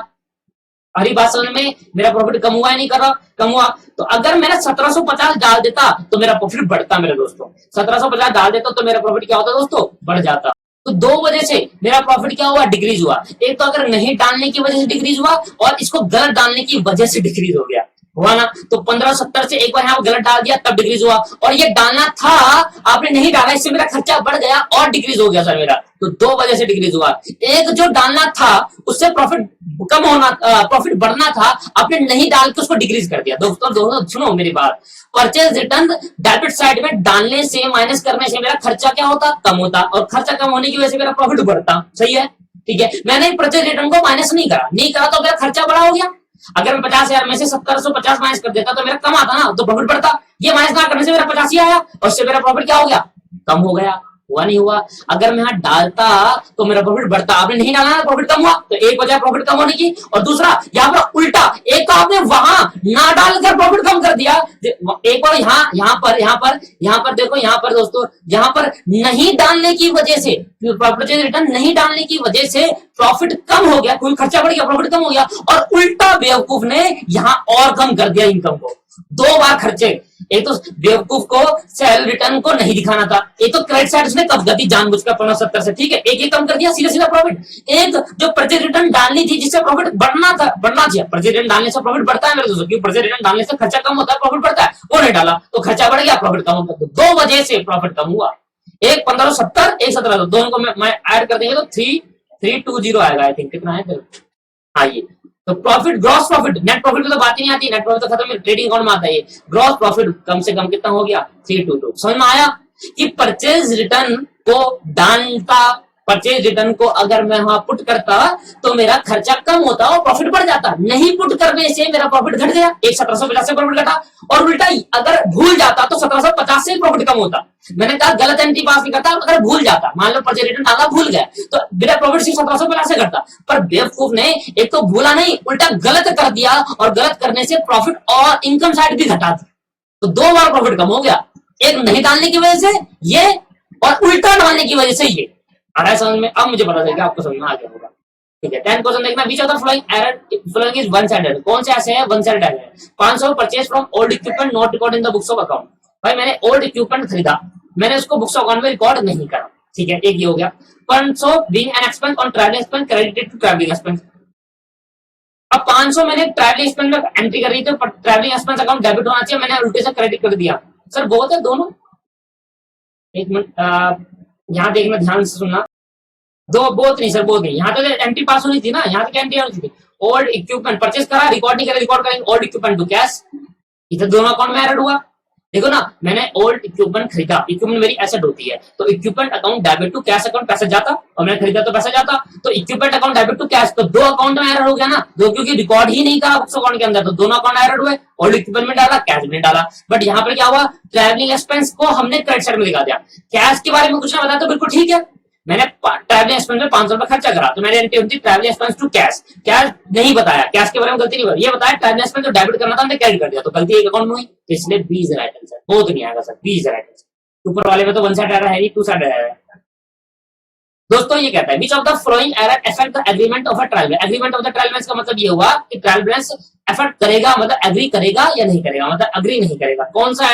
हरी बात समझ में? मेरा प्रॉफिट कम हुआ है, नहीं कर रहा? कम हुआ। तो अगर मैंने 1750 डाल देता तो मेरा प्रॉफिट बढ़ता मेरे दोस्तों, 1750 डाल देता तो मेरा प्रॉफिट क्या होता दोस्तों? बढ़ जाता। तो दो वजह से मेरा प्रॉफिट क्या हुआ? डिक्रीज हुआ। एक तो अगर नहीं डालने की वजह से डिक्रीज हुआ और इसको गलत डालने की वजह से डिक्रीज हो गया, हुआ ना? तो 1570 से एक बार यहाँ गलत डाल दिया तब डिक्रीज हुआ, और ये डालना था आपने नहीं डाला, इससे मेरा खर्चा बढ़ गया और डिक्रीज हो गया सर मेरा। तो दो वजह से डिक्रीज हुआ। एक जो डालना था उससे प्रॉफिट कम होना, प्रॉफिट बढ़ना था, आपने नहीं डाल के उसको डिक्रीज कर दिया। दोस्तों सुनो मेरी बात, परचेज रिटर्न डेबिट साइड में डालने से माइनस करने से मेरा खर्चा क्या होता? कम होता, और खर्चा कम होने की वजह से मेरा प्रॉफिट बढ़ता। सही है, ठीक है। मैंने परचेज रिटर्न को माइनस नहीं करा तो मेरा खर्चा बड़ा हो गया। अगर मैं 50,000 में से 1750 माइनस कर देता तो मेरा कम आता ना, तो प्रॉफिट बढ़ता। ये माइनस ना करने से मेरा 85 ही आया और उससे मेरा प्रॉफिट क्या हो गया? कम हो गया। हुआ नहीं हुआ? अगर मैं यहाँ डालता तो मेरा प्रॉफिट बढ़ता, आपने नहीं डाला ना, प्रॉफिट कम हुआ। तो एक वजह प्रॉफिट कम होने की, और दूसरा यहाँ पर उल्टा, एक तो आपने वहां ना डालकर प्रॉफिट कम कर दिया, एक बार यहाँ पर देखो, यहाँ पर दोस्तों, यहाँ पर नहीं डालने की वजह से, परचेज रिटर्न नहीं डालने की वजह से प्रॉफिट कम हो गया, कोई खर्चा बढ़ गया, प्रॉफिट कम हो गया, और उल्टा बेवकूफ ने यहाँ और कम कर दिया इनकम को। दो बार खर्चे। एक तो बेवकूफ को सेल रिटर्न को नहीं दिखाना था, एक तो क्रेडिट साइड उसने कम कर दी जानबूझकर 1570 से, ठीक है, एक कम कर दिया सीधा सीधा प्रॉफिट। एक जो परचेज रिटर्न डालनी थी जिससे प्रॉफिट बढ़ना चाहिए, परचेज रिटर्न डालने से प्रॉफिट बढ़ता है मेरे दोस्तों, क्योंकि परचेज रिटर्न डालने से खर्चा कम होता है, प्रॉफिट बढ़ता है, वो नहीं डाला तो खर्चा बढ़ गया, प्रॉफिट कम होता है। तो दो वजह से प्रॉफिट कम हुआ, एक 1570, एक 1700, दोनों को मैं ऐड कर देंगे तो 3320 आएगा। आई थिंक कितना है? हाँ ये तो profit, gross profit, net profit की तो बात ही नहीं आती, नेट प्रॉफिट तो खत्म, ट्रेडिंग अकाउंट में आता है। ग्रॉस प्रॉफिट कम से कम कितना हो गया? 322। समझ में आया कि परचेज रिटर्न को डालता, परचेज रिटर्न को अगर मैं वहां पुट करता तो मेरा खर्चा कम होता और प्रॉफिट बढ़ जाता, नहीं पुट करने से मेरा प्रॉफिट घट गया, एक 1750 से प्रॉफिट घटा, और उल्टा अगर भूल जाता तो 1750 से प्रॉफिट कम होता। मैंने कहा गलत एंट्री पास नहीं करता, अगर भूल जाता, मान लो परचेज रिटर्न डाला भूल गया तो मेरा प्रॉफिट सिर्फ 1750 से घटता, पर बेवकूफ ने एक तो भूला नहीं, उल्टा गलत कर दिया, और गलत करने से प्रॉफिट और इनकम साइड भी घटा दी। तो दो बार प्रॉफिट कम हो गया, एक नहीं डालने की वजह से ये, और उल्टा डालने की वजह से ये। आ रहा है समझ में? अब मुझे पता चलेगा, आपको समझ में आ गया होगा, ठीक है। 10 क्वेश्चन देखना, which of the following error following is one sided, कौन से ऐसे हैं वन साइडेड है? 500 purchase from old equipment not record in the books of account. भाई मैंने ओल्ड इक्विपमेंट खरीदा, मैंने उसको बुक्स ऑफ अकाउंट में रिकॉर्ड नहीं करा, ठीक है, एक ये हो गया। 500 being an expense on travelling expense credited to travelling expense. अब 500 मैंने ट्रैवलिंग एक्सपेंस में एंट्री कर रही थी, ट्रैवलिंग एक्सपेंस अकाउंट डेबिट होना चाहिए, मैंने उल्टे से क्रेडिट कर दिया। सर बहुत है दोनों, एक मिनट यहाँ देखना, ध्यान से सुनना, दो बहुत नहीं सर, बहुत नहीं, यहाँ तो एंट्री पास होनी थी ना, यहाँ तो एंट्री होनी थी। ओल्ड इक्विपमेंट परचेज करा, रिकॉर्ड नहीं करा, रिकॉर्ड करेंगे ओल्ड इक्विपमेंट टू कैश, इधर दोनों अकाउंट में एरर हुआ। देखो ना, मैंने ओल्ड इक्विपमेंट खरीदा, इक्विपमेंट मेरी एसेट होती है, तो equipment account debit to cash account पैसा जाता, और मैंने खरीदा तो पैसा जाता, तो equipment account debit to cash, तो दो अकाउंट में एरर हो गया ना, दो, क्योंकि रिकॉर्ड ही नहीं था उस अकाउंट के अंदर, तो दोनों अकाउंट एरर हुए, ओल्ड इक्विपमेंट में डाला, कैश में डाला। बट यहाँ पर क्या हुआ, ट्रैवलिंग एक्सपेंस को हमने क्रेडिट साइड में दिखा दिया, कैश के बारे में कुछ ना बताया, तो बिल्कुल ठीक है। मैंने ट्रैवलिंग एक्सपेंस में 500 रुपए खर्चा करा, तो मैंने एंट्री होती travelling expense to cash, cash नहीं बताया, कैश के बारे में गलती नहीं बताई, ये बताया ट्रैवलिंग एक्सपेंस जो डेबिट करना था हमने क्रेडिट कर दिया, तो गलती एक अकाउंट में हुई, तो इसलिए बी इज राइट आंसर। बहुत नहीं आएगा sir, B is right answer. ऊपर वाले में तो वन साइड एरर है नहीं, टू साइड एरर है। दोस्तों ये कहता है विच of the following error affect the agreement of a trial balance. Agreement of the trial balance का मतलब ये हुआ कि ट्रायल बैलेंस अफेक्ट करेगा, मतलब एग्री करेगा या नहीं करेगा, मतलब एग्री नहीं करेगा। कौन सा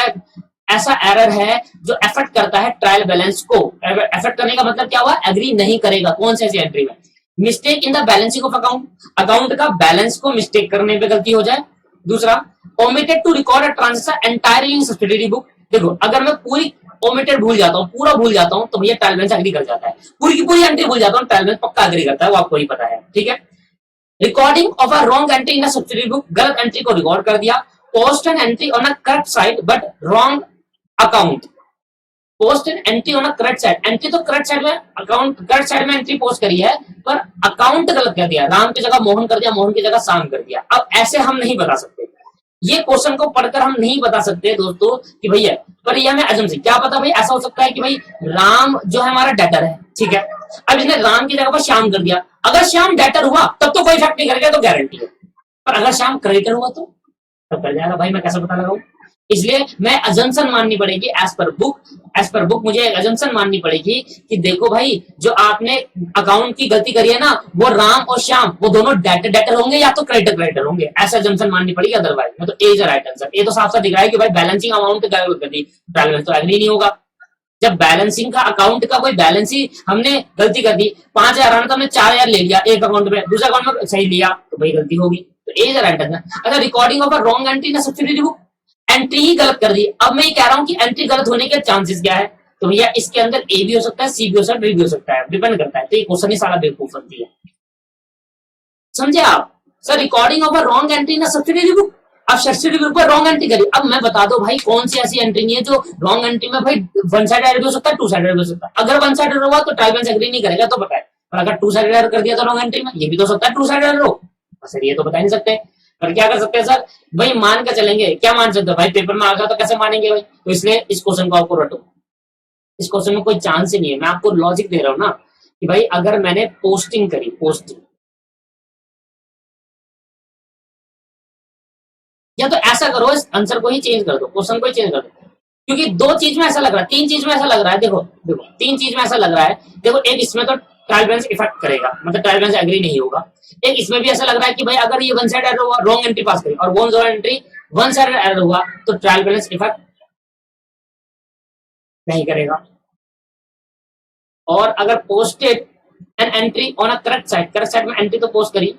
ऐसा एरर है जो अफेक्ट करता है ट्रायल बैलेंस को? अफेक्ट करने का मतलब क्या हुआ, एग्री नहीं करेगा। कौन सी ऐसी एंट्री में? Mistake in the balancing of account, account का बैलेंस को मिस्टेक करने पे गलती हो जाए। दूसरा, omitted to record a transaction entirely in subsidiary book. देखो अगर मैं पूरी ओमिटेड भूल जाता हूँ, पूरा भूल जाता हूँ, तो भैया ट्रायल बैलेंस एग्री कर जाता है। पूरी की पूरी एंट्री भूल जाता हूँ, ट्रायल बैलेंस पक्का एग्री करता है, वो आपको ही पता है, ठीक है। Recording of a wrong entry in a subsidiary book, गलत एंट्री को रिकॉर्ड कर दिया। Post an entry on a correct side but wrong account, post an entry on a correct side, entry तो करेक्ट साइड में, account correct side में entry post करी है, पर अकाउंट गलत कर दिया, राम की जगह मोहन कर दिया, मोहन की जगह शाम कर दिया। अब ऐसे हम नहीं बता सकते, ये क्वेश्चन को पढ़कर हम नहीं बता सकते दोस्तों कि भैया, पर ये हमें अजम से क्या पता भाई, ऐसा हो सकता है कि भाई राम जो है हमारा डेटर है, ठीक है, अब इसने राम की जगह पर श्याम कर दिया। अगर श्याम डेटर हुआ तब तो कोई इफेक्ट नहीं करेगा, तो गारंटी है, पर अगर श्याम क्रेडिटर हुआ तो तब कर जाएगा। भाई मैं कैसे पता लगाऊं? इसलिए मैं अजम्पशन माननी पड़ेगी as per book, as per book मुझे अजम्पशन माननी पड़ेगी कि देखो भाई जो आपने अकाउंट की गलती करी है ना, वो राम और श्याम वो दोनों डेटर होंगे या तो क्रेडिटर होंगे, ऐसा अजम्पशन माननी पड़ेगी, अदरवाइज मैं तो ए इज राइट आंसर। ये तो साफ साफ दिख रहा है कि भाई बैलेंसिंग अमाउंट कर दी, बैलेंस तो एग्री नहीं होगा। जब बैलेंसिंग का अकाउंट का कोई बैलेंस ही हमने गलती कर दी, 5,000 आना था हमने 4,000 ले लिया एक अकाउंट में, दूसरे अकाउंट में सही लिया, तो भाई गलती होगी, तो ए इज राइट आंसर। अच्छा, recording of a wrong entry in subsidiary book, entry ही गलत कर दी। अब मैं ये कह रहा हूं कि एंट्री गलत होने के चांसेस क्या है, तो भैया इसके अंदर ए भी हो सकता है, सी भी हो सकता है, डी भी हो सकता है, डिपेंड करता है। तो ये क्वेश्चन ही सारा बेवकूफ बनती है, समझे आप? Sir recording of a wrong entry in subsidiary book, अब सब्सिडियरी बुक पर रॉन्ग एंट्री करी। अब मैं बता दो भाई कौन सी ऐसी एंट्री नहीं है जो रॉन्ग एंट्री में भाई वन साइड एरर भी हो सकता है, टू साइड एरर भी हो सकता है। अगर वन साइड एरर हुआ तो ट्रायल बैलेंस एग्री नहीं करेगा, तो पता है, पर अगर टू साइड एरर कर दिया तो रॉन्ग एंट्री में, ये भी तो सकता है टू साइड एरर हो, सर ये तो बता नहीं सकते। पर क्या कर सकते हैं सर, भाई मान कर चलेंगे, क्या मान सकते हो भाई, पेपर में आ गया तो कैसे मानेंगे भाई, तो इसलिए इस क्वेश्चन को आपको रटो, इस क्वेश्चन में कोई चांस ही नहीं है। मैं आपको लॉजिक दे रहा हूं ना कि भाई अगर मैंने पोस्टिंग करी, पोस्टिंग, या तो ऐसा करो इस आंसर को ही चेंज कर दो, क्वेश्चन को ही चेंज कर दो, क्योंकि दो चीज में ऐसा लग रहा है, तीन चीज में ऐसा लग रहा है, देखो देखो तीन चीज में ऐसा लग रहा है। देखो एक इसमें तो ट्रायल बैलेंस इफेक्ट करेगा, मतलब ट्रायल बैलेंस एग्री नहीं होगा। एक इसमें भी ऐसा लग रहा है कि भाई अगर ये वन साइड एरर हुआ, रॉन्ग एंट्री पास करी, और वन साइड एरर हुआ तो ट्रायल बैलेंस इफेक्ट नहीं करेगा। और अगर posted an entry on a correct side में एंट्री तो पोस्ट करी,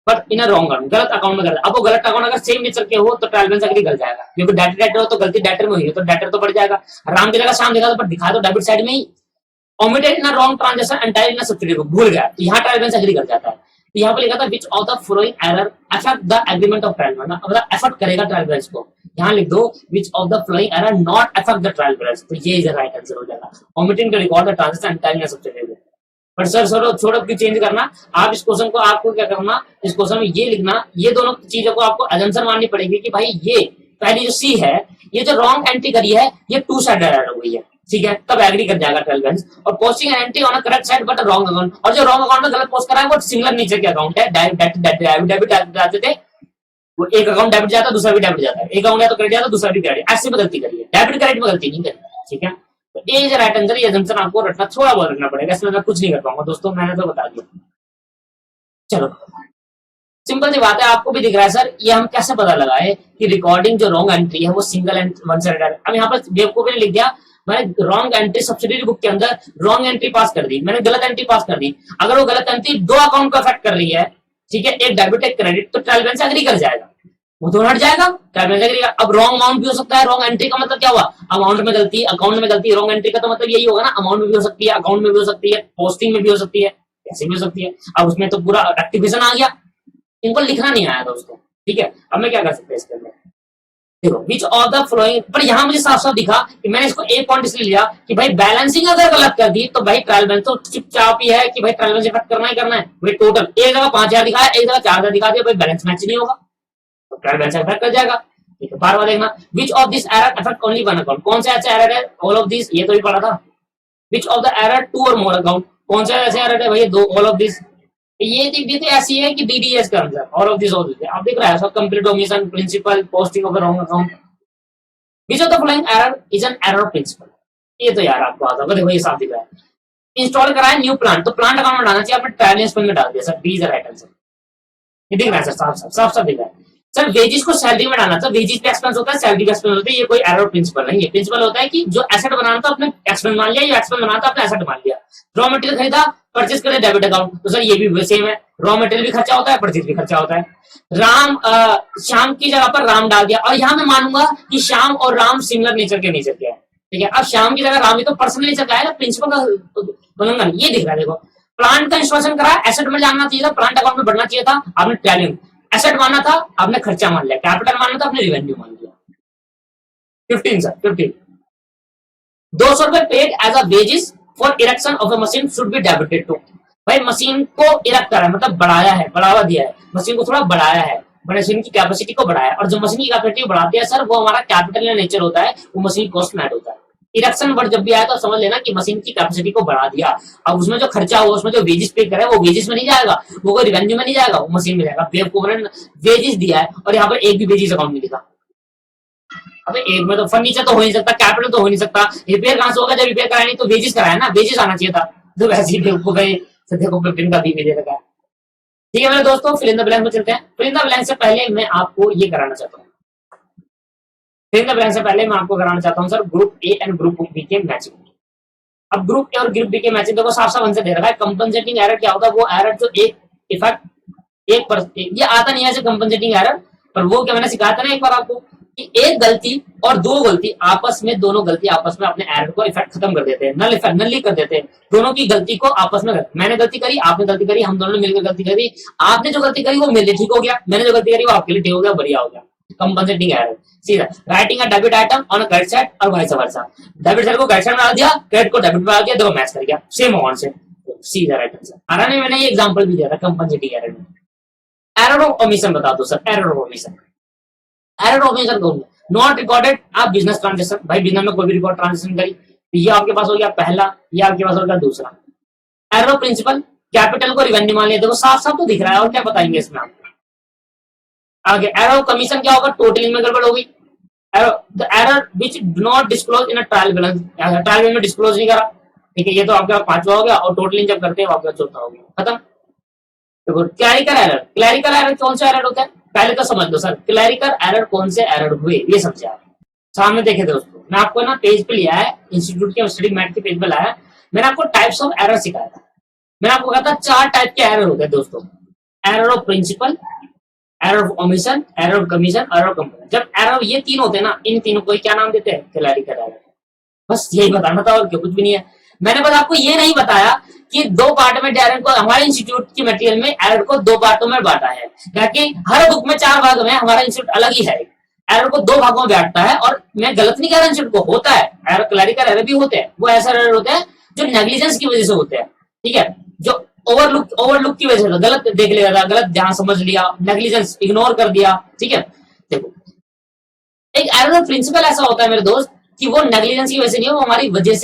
but in a wrong account, गलत अकाउंट में कर, अब वो गलत अकाउंट अगर सेम नेचर के हो तो ट्रायल बैलेंस एग्री कर जाएगा, क्योंकि डेटर हो तो गलती डेटर में हुई है, तो डेटर तो बढ़ जाएगा। राम की जगह शाम दिखा तो, पर दिखा तो डेबिट साइड में ही। Omitted in a wrong transaction entire in a subsidiary book, भूल गया, तो यहाँ ट्रायल बैलेंस एग्री कर जाता है। तो यहाँ पे लिखा था which of the following error affect the agreement of trial balance, मतलब अफेक्ट करेगा ट्रायल बैलेंस को। यहाँ लिख दो which of the following error not affect the trial balance, तो ये इज राइट आंसर हो जाएगा। Omitting to record the transaction entire in a subsidiary book. पर सर छोड़ो क्यों चेंज करना, आप इस क्वेश्चन को आपको क्या करना, इस क्वेश्चन में ये लिखना, ये दोनों चीजों को आपको अजम्पशन माननी पड़ेगी कि भाई ये पहली जो सी है, ये जो रॉन्ग एंट्री करी है, ये टू साइड एरर हो गई है, ठीक है, तब एग्री कर जाएगा ट्रायल बैलेंस। और posting entry on a correct side but wrong account, और जो रॉन्ग अकाउंट में गलत पोस्ट करा है वो सिमिलर नेचर के अकाउंट है, डेबिट जाते थे, वो एक अकाउंट डेबिट जाता है दूसरा भी डेबिट जाता है, एक अकाउंट या तो क्रेडिट जाता है दूसरा भी क्रेडिट, ऐसे में गलती करी है, डेबिट क्रेडिट में गलती नहीं करी, ठीक है। तो ए इज राइट आंसर, ये अजम्पशन आपको रखना थोड़ा बहुत रखना पड़ेगा, इसमें मैं कुछ नहीं कर पाऊंगा दोस्तों, मैंने तो बता दिया। चलो सिंपल सी बात है, आपको भी दिख रहा है सर, ये हम कैसे पता लगाए कि रिकॉर्डिंग जो रॉन्ग एंट्री है वो single and one side error. अब यहाँ पर बेवकूफ ने लिख दिया, मैंने रॉन्ग एंट्री सब्सिडियरी बुक के अंदर रॉन्ग एंट्री पास कर दी, मैंने गलत एंट्री पास कर दी। अगर वो गलत एंट्री दो अकाउंट को अफेक्ट कर रही है, ठीक है, एक डेबिट एक क्रेडिट, तो ट्रायल बैलेंस एग्री कर जाएगा, वो दोनों हट जाएगा, ट्रायल बैलेंस एग्री। अब रॉन्ग अमाउंट भी हो सकता है, रॉन्ग एंट्री का मतलब क्या हुआ, अमाउंट में गलती, अकाउंट में गलती, रॉन्ग एंट्री का तो मतलब यही होगा ना, अमाउंट में भी हो सकती है, अकाउंट में भी हो सकती है, पोस्टिंग में भी हो सकती है, ऐसे भी हो सकती है। अब उसमें तो पूरा एक्टिवेशन आ गया, इनको लिखना नहीं आया दोस्तों, ठीक है। अब मैं क्या कर सकते हैं इसके अंदर, देखो विच ऑफ द फ्लोइंग, पर यहाँ मुझे साफ साफ दिखा कि मैंने इसको एक पॉइंट इसलिए लिया कि भाई बैलेंसिंग अगर गलत कर दी तो भाई ट्रायल बैलेंस तो चुपचाप ही है कि भाई ट्रायल बैलेंस इफेक्ट करना ही करना है। भाई टोटल एक जगह 5,000 दिखाया, एक जगह 4,000 दिखा दिया, भाई बैलेंस मैच नहीं होगा तो ट्रायल बैलेंस इफेक्ट कर जाएगा। ठीक है, बार बार देखना which of this error affect only one account, कौन सा ऐसा एरर है ऑल ऑफ दिस, ये तो भी पढ़ा था। Which of the error two or more account, कौन सा ऐसा एरर है भाई दो ऑल ऑफ दिस, ये देख दी तो ऐसी है कि डीडीएस का आंसर ऑल ऑफ दिस आप देख रहा है सब complete omission principle posting of wrong account. Which of the following error is an error of principle, ये तो यार आपको आता होगा, देखो ये साफ दिख रहा है। इंस्टॉल कराया न्यू प्लांट, तो प्लांट अकाउंट में डालना चाहिए, आपने ट्रायल स्पेल में डाल दिया sir, B is right answer. ये दिख रहा है सर, साफ साफ साफ साफ दिख रहा है सर। वेजिस को सैलरी में डालना था, वेजिस पे एक्सपेंस होता है, सैलरी पे एक्सपेंस होता है, ये कोई एरर प्रिंसिपल नहीं है। प्रिंसिपल होता है कि जो एसेट बनाना था अपने एक्सपेंस मान लिया, या एक्सपेंस बनाना था अपने एसेट मान लिया। रॉ मटेरियल खरीदा, परचेज करे डेबिट अकाउंट, तो सर ये भी सेम है, रॉ मटेरियल भी खर्चा होता है, परचेज भी खर्चा होता है। राम श्याम की जगह पर राम डाल दिया, और यहां मैं मानूंगा कि श्याम और राम सिमिलर नेचर के नेचर के है। ठीक है, अब श्याम की जगह राम ही तो पर्सनल नेचर का है ना, प्रिंसिपल का उल्लंघन ये दिख रहा है। देखो प्लांट का इंस्टॉलेशन करा, एसेट में जाना चाहिए था, प्लांट अकाउंट में बढ़ना चाहिए था, आपने ट्रेलिंग एसेट माना था, आपने खर्चा मान लिया, कैपिटल माना था, आपने रिवेन्यू मान लिया। 15 sir 15 ₹200 paid as a wages for erection of a machine should be debited to, भाई मशीन को इरेक्ट करा मतलब बढ़ाया है, बढ़ावा दिया है, मशीन को थोड़ा बढ़ाया है, मशीन की कैपेसिटी को बढ़ाया है, और जो मशीन की कैपेसिटी बढ़ाते हैं सर वो हमारा कैपिटल या नेचर होता है, वो मशीन कॉस्ट में ऐड होता है। इरेक्शन वर्ड जब भी आया तो समझ लेना कि मशीन की कैपेसिटी को बढ़ा दिया। अब उसमें जो खर्चा हुआ, उसमें जो वेजेस पे करे वो वेजेस में नहीं जाएगा, वो कोई रिवेन्यू में नहीं जाएगा, वो मशीन में जाएगा। बेवकूफ ने वेजेस दिया है और यहाँ पर एक भी वेजेस अकाउंट में लिखा। अबे एक में तो फर्नीचर तो हो नहीं सकता, कैपिटल तो हो नहीं सकता, रिपेयर कहां से होगा, जब रिपेयर कराया नहीं तो वेजेस कराया ना, वेजेस आना चाहिए था। तो वैसे ही बेवकूफ है, सत्य को फिफ्टीन का बी दे रखा है। ठीक है मेरे दोस्तों, फिल इन द ब्लैंक में चलते हैं। फिल इन द ब्लैंक से पहले मैं आपको ये कराना चाहता हूँ, फिल इन द ब्लैंक से पहले मैं आपको कराना चाहता हूँ sir group A and group B के मैचिंग। अब ग्रुप ए और ग्रुप बी के मैचिंग देखो साफ साफ आंसर दे रखा है। कंपनसेटिंग एरर क्या होता है, वो एरर जो एक इफेक्ट एक पर ये आता नहीं है ऐसे कंपनसेटिंग एरर, पर वो क्या मैंने सिखाया था ना एक बार आपको कि एक गलती और दो गलती आपस में, दोनों गलती आपस में अपने एरर को इफेक्ट खत्म कर देते हैं, नल इफेक्ट नली कर देते हैं। दोनों की गलती को आपस में, मैंने गलती करी, आपने गलती करी, हम दोनों ने मिलकर गलती करी, आपने जो गलती करी वो मेरे लिए ठीक हो गया, मैंने जो गलती करी वो आपके लिए ठीक हो गया, बढ़िया हो गया। कंपनसेटिंग एरर सीधा writing a debit item on a credit side और वाइस वर्सा, डेबिट साइड को क्रेडिट साइड में डाल दिया, क्रेडिट को डेबिट में डाल दिया, दो मैच कर गया सेम अमाउंट से, सीधा राइट आंसर। आना नहीं, मैंने ये एग्जांपल भी दिया था कंपनसेटिंग एरर में। एरर ऑफ ओमिशन बता दो sir, error of omission, error of omission कौन है? नॉट रिकॉर्डेड आप बिजनेस ट्रांजेक्शन, भाई बिजनेस में कोई भी रिकॉर्ड ट्रांजेक्शन करी तो ये आपके पास हो गया पहला, ये आपके पास हो गया दूसरा। एरर ऑफ प्रिंसिपल, कैपिटल को रिवेन्यू मान लिया, देखो साफ साफ तो दिख रहा है, और क्या बताएंगे इसमें आपको। आगे एरर ऑफ कमीशन क्या होगा, टोटलिंग में गड़बड़ होगी। The error which do not disclose in a trial balance, trial balance में डिस्क्लोज नहीं करा, ठीक है, ये तो आपका पांचवा हो गया, और टोटलिंग जब करते हैं आपका चौथा हो गया, खत्म। देखो क्लैरिकल एरर, क्लैरिकल एरर कौन सा एरर होता है पहले तो समझ लो सर, क्लैरिकल एरर कौन से एरर हुए ये समझे आप। सामने देखे दोस्तों, मैं आपको ना पेज पे लिया है, इंस्टीट्यूट के स्टडी मैट के पेज पे लाया, मैंने आपको टाइप्स ऑफ एरर सिखाया था। मैंने आपको कहा था 4 टाइप के एरर होते हैं दोस्तों, error of principle, error of omission, error of commission, error of company. जब एरर ये तीन होते हैं ना, इन तीनों को क्या नाम देते हैं, क्लैरिकल एरर। बस यही बताना था और क्या, कुछ भी नहीं है। मैंने बस आपको ये नहीं बताया कि दो पार्ट में एरर को, हमारे इंस्टीट्यूट की मटेरियल में एरर को दो पार्टों में बांटा है, ताकि हर बुक में 4 भाग में, हमारा इंस्टीट्यूट अलग ही है, एरर को 2 भागों में बांटता है। और मैं गलत नहीं कह रहा, इंस्टीट्यूट को होता है एरर, क्लैरिकल एरर भी होते हैं, वो ऐसा एरर होते हैं जो नेग्लिजेंस की वजह से होते हैं, ठीक है, जो ओवरलुक की वजह से, गलत देख लिया था, गलत ध्यान समझ लिया, नेग्लिजेंस इग्नोर कर दिया, ठीक है। देखो एक एरर ऑफ प्रिंसिपल ऐसा होता है मेरे दोस्त कि वो नेग्लिजेंस की वजह से नहीं हो, वो हमारी वजह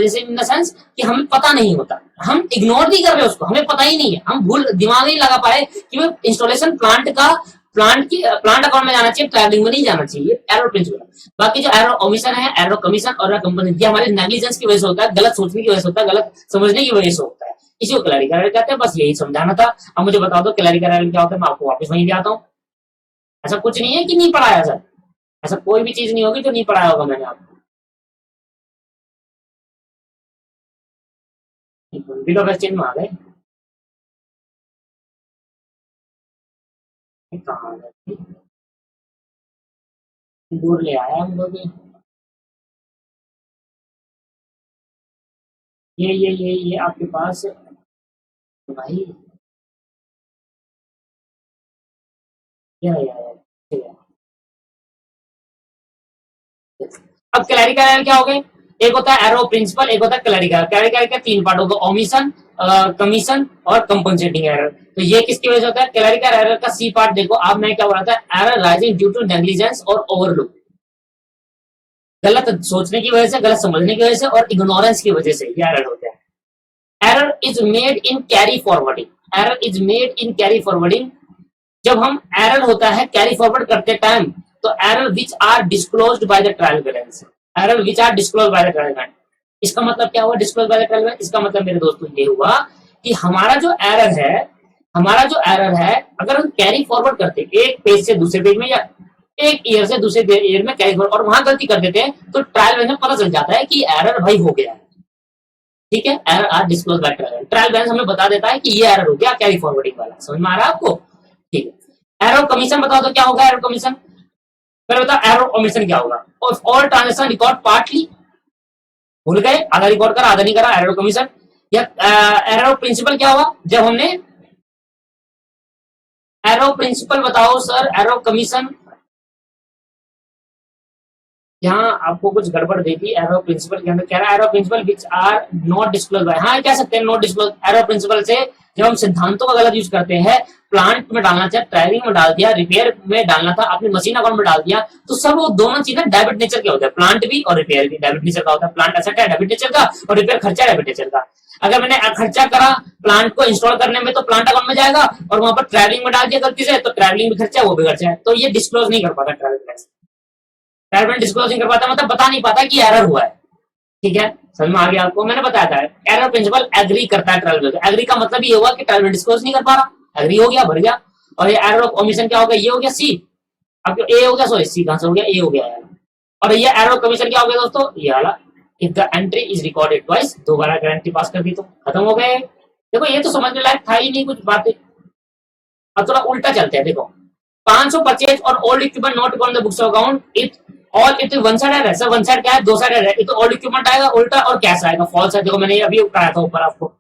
से इन द सेंस कि हमें पता नहीं होता, हम इग्नोर नहीं कर रहे उसको, हमें पता ही नहीं है, हम भूल दिमाग नहीं लगा पाए कि वो इंस्टॉलेशन प्लांट अकाउंट में जाना चाहिए, ट्रैवलिंग में नहीं जाना चाहिए, एरर प्रिंसिपल। बाकी जो एरर ओमिशन है, एरर कमीशन और कंपनी, ये हमारे नेग्लिजेंस की वजह से होता है, गलत सोचने की वजह से होता है, गलत समझने की वजह से होता है, इसी को क्लैरिकल एरर कहते हैं। बस यही समझाना था। अब मुझे बता दो क्लैरिकल एरर क्या होता है, मैं आपको वापस वहीं पे आता हूँ। ऐसा कुछ नहीं है कि नहीं पढ़ाया सर, ऐसा कोई भी चीज नहीं होगी जो नहीं पढ़ाया होगा मैंने आपको। बिलो क्वेश्चन में आ गए, कहाँ आ गए, दूर ले आया हम लोग ये आपके पास भाई, क्या है यार, अब क्लैरिकल एरर क्या हो गए, एक होता है एरो प्रिंसिपल, एक होता है क्लैरिकल। क्लैरिकल के तीन पार्ट होगा, ओमिशन, कमीशन और कंपनसेटिंग एरर। तो ये किसकी वजह से होता है, क्लैरिकल एरर का सी पार्ट देखो। अब मैं क्या बोल रहा था, error rising due to negligence और ओवरलुक, गलत सोचने की वजह से, गलत समझने की वजह से और इग्नोरेंस की वजह से ये एरर होते हैं। Error is made in carry forwarding, error is made in carry forwarding. जब हम एरर होता है कैरी फॉरवर्ड करते टाइम, तो error which are disclosed by the trial balance, error which are disclosed by the trial balance. इसका मतलब क्या हुआ, disclose by the trial balance? इसका मतलब मेरे दोस्तों ये हुआ कि हमारा जो एरर है, हमारा जो एरर है, अगर हम कैरी फॉरवर्ड करते एक पेज से दूसरे पेज में या एक ईयर से दूसरे ईयर में कैरी फॉरवर्ड, और वहां गलती कर देते हैं, तो ट्रायल बैलेंस में पता चल जाता है कि एरर भाई हो गया है। ठीक है, error are disclose by trial, trial balance हमें बता देता है कि ये एरर हो गया कैरी फॉरवर्डिंग वाला। समझ में आ रहा है आपको? ठीक है। एरर कमीशन बताओ तो क्या होगा एरर कमीशन? पहले बताओ एरर कमीशन क्या होगा। ऑल ट्रांजेक्शन रिकॉर्ड पार्टली, भूल गए, आधा रिकॉर्ड करा आधा नहीं करा, एरर कमीशन। या एरर प्रिंसिपल क्या हुआ, जब हमने एरर प्रिंसिपल बताओ सर, एरर कमीशन यहाँ आपको कुछ गड़बड़ देखी। एरो प्रिंसिपल के अंदर कह रहा है error principle which are not disclose by, हाँ कह सकते हैं नॉट डिस्क्लोज। एरो प्रिंसिपल से जब हम सिद्धांतों का गलत यूज करते हैं, प्लांट में डालना चाहिए, ट्रायलिंग में डाल दिया, रिपेयर में डालना था, अपनी मशीन अकाउंट में डाल दिया, तो सब वो दोनों चीजें डेबिट नेचर के होते हैं, प्लांट भी और रिपेयर भी डेबिट नेचर का होता है। प्लांट एसेट है डेबिट नेचर का, और रिपेयर खर्चा डेबिट नेचर का। अगर मैंने खर्चा करा प्लांट को इंस्टॉल करने में, तो प्लांट अकाउंट में जाएगा, और वहां पर ट्रैवलिंग में डाल दिया गलती से, तो ट्रैवलिंग भी खर्चा है, वो भी खर्चा है। तो ये डिस्क्लोज नहीं कर पाता ट्रैवल बैलेंस, ट्रैवल डिस्क्लोज नहीं कर पाता, मतलब बता नहीं पाता कि एरर हुआ है। ठीक है, समझ में आ गया आपको? मैंने बताया था एरर प्रिंसिपल एग्री करता है ट्रायल बैलेंस। एग्री का मतलब ये हुआ कि ट्रायल डिस्क्लोज नहीं कर पा रहा, एग्री हो गया, भर गया। और ये एरर ऑफ ओमिशन क्या हो गया, ये हो गया सी, अब ए हो गया, सॉरी सी कहां से हो गया, ए हो गया। और ये एरर ऑफ कमीशन क्या हो गया दोस्तों, ये वाला, if the entry is recorded twice, दोबारा गारंटी पास कर दी तो खत्म हो गए। देखो ये तो समझने लायक था ही नहीं कुछ बातें। अब थोड़ा उल्टा चलते हैं, देखो 500 परचेज और old equipment not on the books of account, it all it one side error. Sir one side क्या है, दो साइड एरर है। तो ओल्ड इक्विपमेंट आएगा उल्टा और कैश आएगा फॉल्स है। देखो मैंने अभी कराया था ऊपर आपको।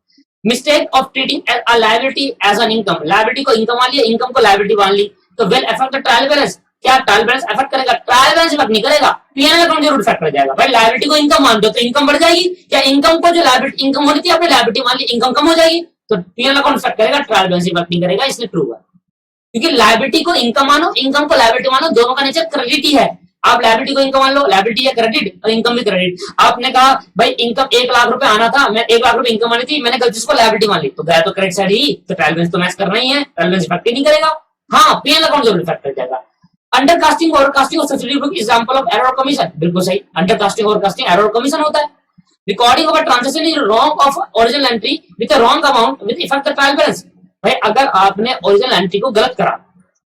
Mistake of treating a liability as an income, liability को इनकम मान लिया, इनकम को लायबिलिटी मान ली, तो will affect the trial balance. क्या ट्रायल बैलेंस अफेक्ट करेगा? ट्रायल बैलेंस अफेक्ट नहीं करेगा, पीएनएल अकाउंट जरूर अफेक्ट कर जाएगा। भाई लायबिलिटी को इनकम मान दो तो इनकम बढ़ जाएगी, क्या इनकम को जो लायबिलिटी इनकम होनी थी आपने लायबिलिटी मान ली, इनकम कम हो जाएगी, तो पीएनएल अकाउंट अफेक्ट करेगा, ट्रायल बैलेंस अफेक्ट नहीं करेगा, इसलिए ट्रू है। क्योंकि लायबिलिटी को इनकम मानो, इनकम को लायबिलिटी मानो, दोनों का नेचर क्रेडिट ही है। आप लायबिलिटी को इनकम मान लो, लायबिलिटी है क्रेडिट और इनकम भी क्रेडिट। आपने कहा भाई इनकम 1 लाख रुपए आना था, मैं 1 लाख रुपए इनकम आनी थी, मैंने गलती से लायबिलिटी मान ली, तो गया तो क्रेडिट साइड ही, तो ट्रायल बैलेंस तो मैच करना ही है, ट्रायल बैलेंस इफेक्ट नहीं करेगा। हाँ पीएनएल अकाउंट जरूर इफेक्ट कर जाएगा। अंडर कास्टिंग ओवर कास्टिंग और subsidy book example of error commission, बिल्कुल सही। Under casting over casting error commission होता है। Recording of a transaction is wrong of original entry with a wrong amount with effect the trial balance. भाई अगर आपने original entry को गलत करा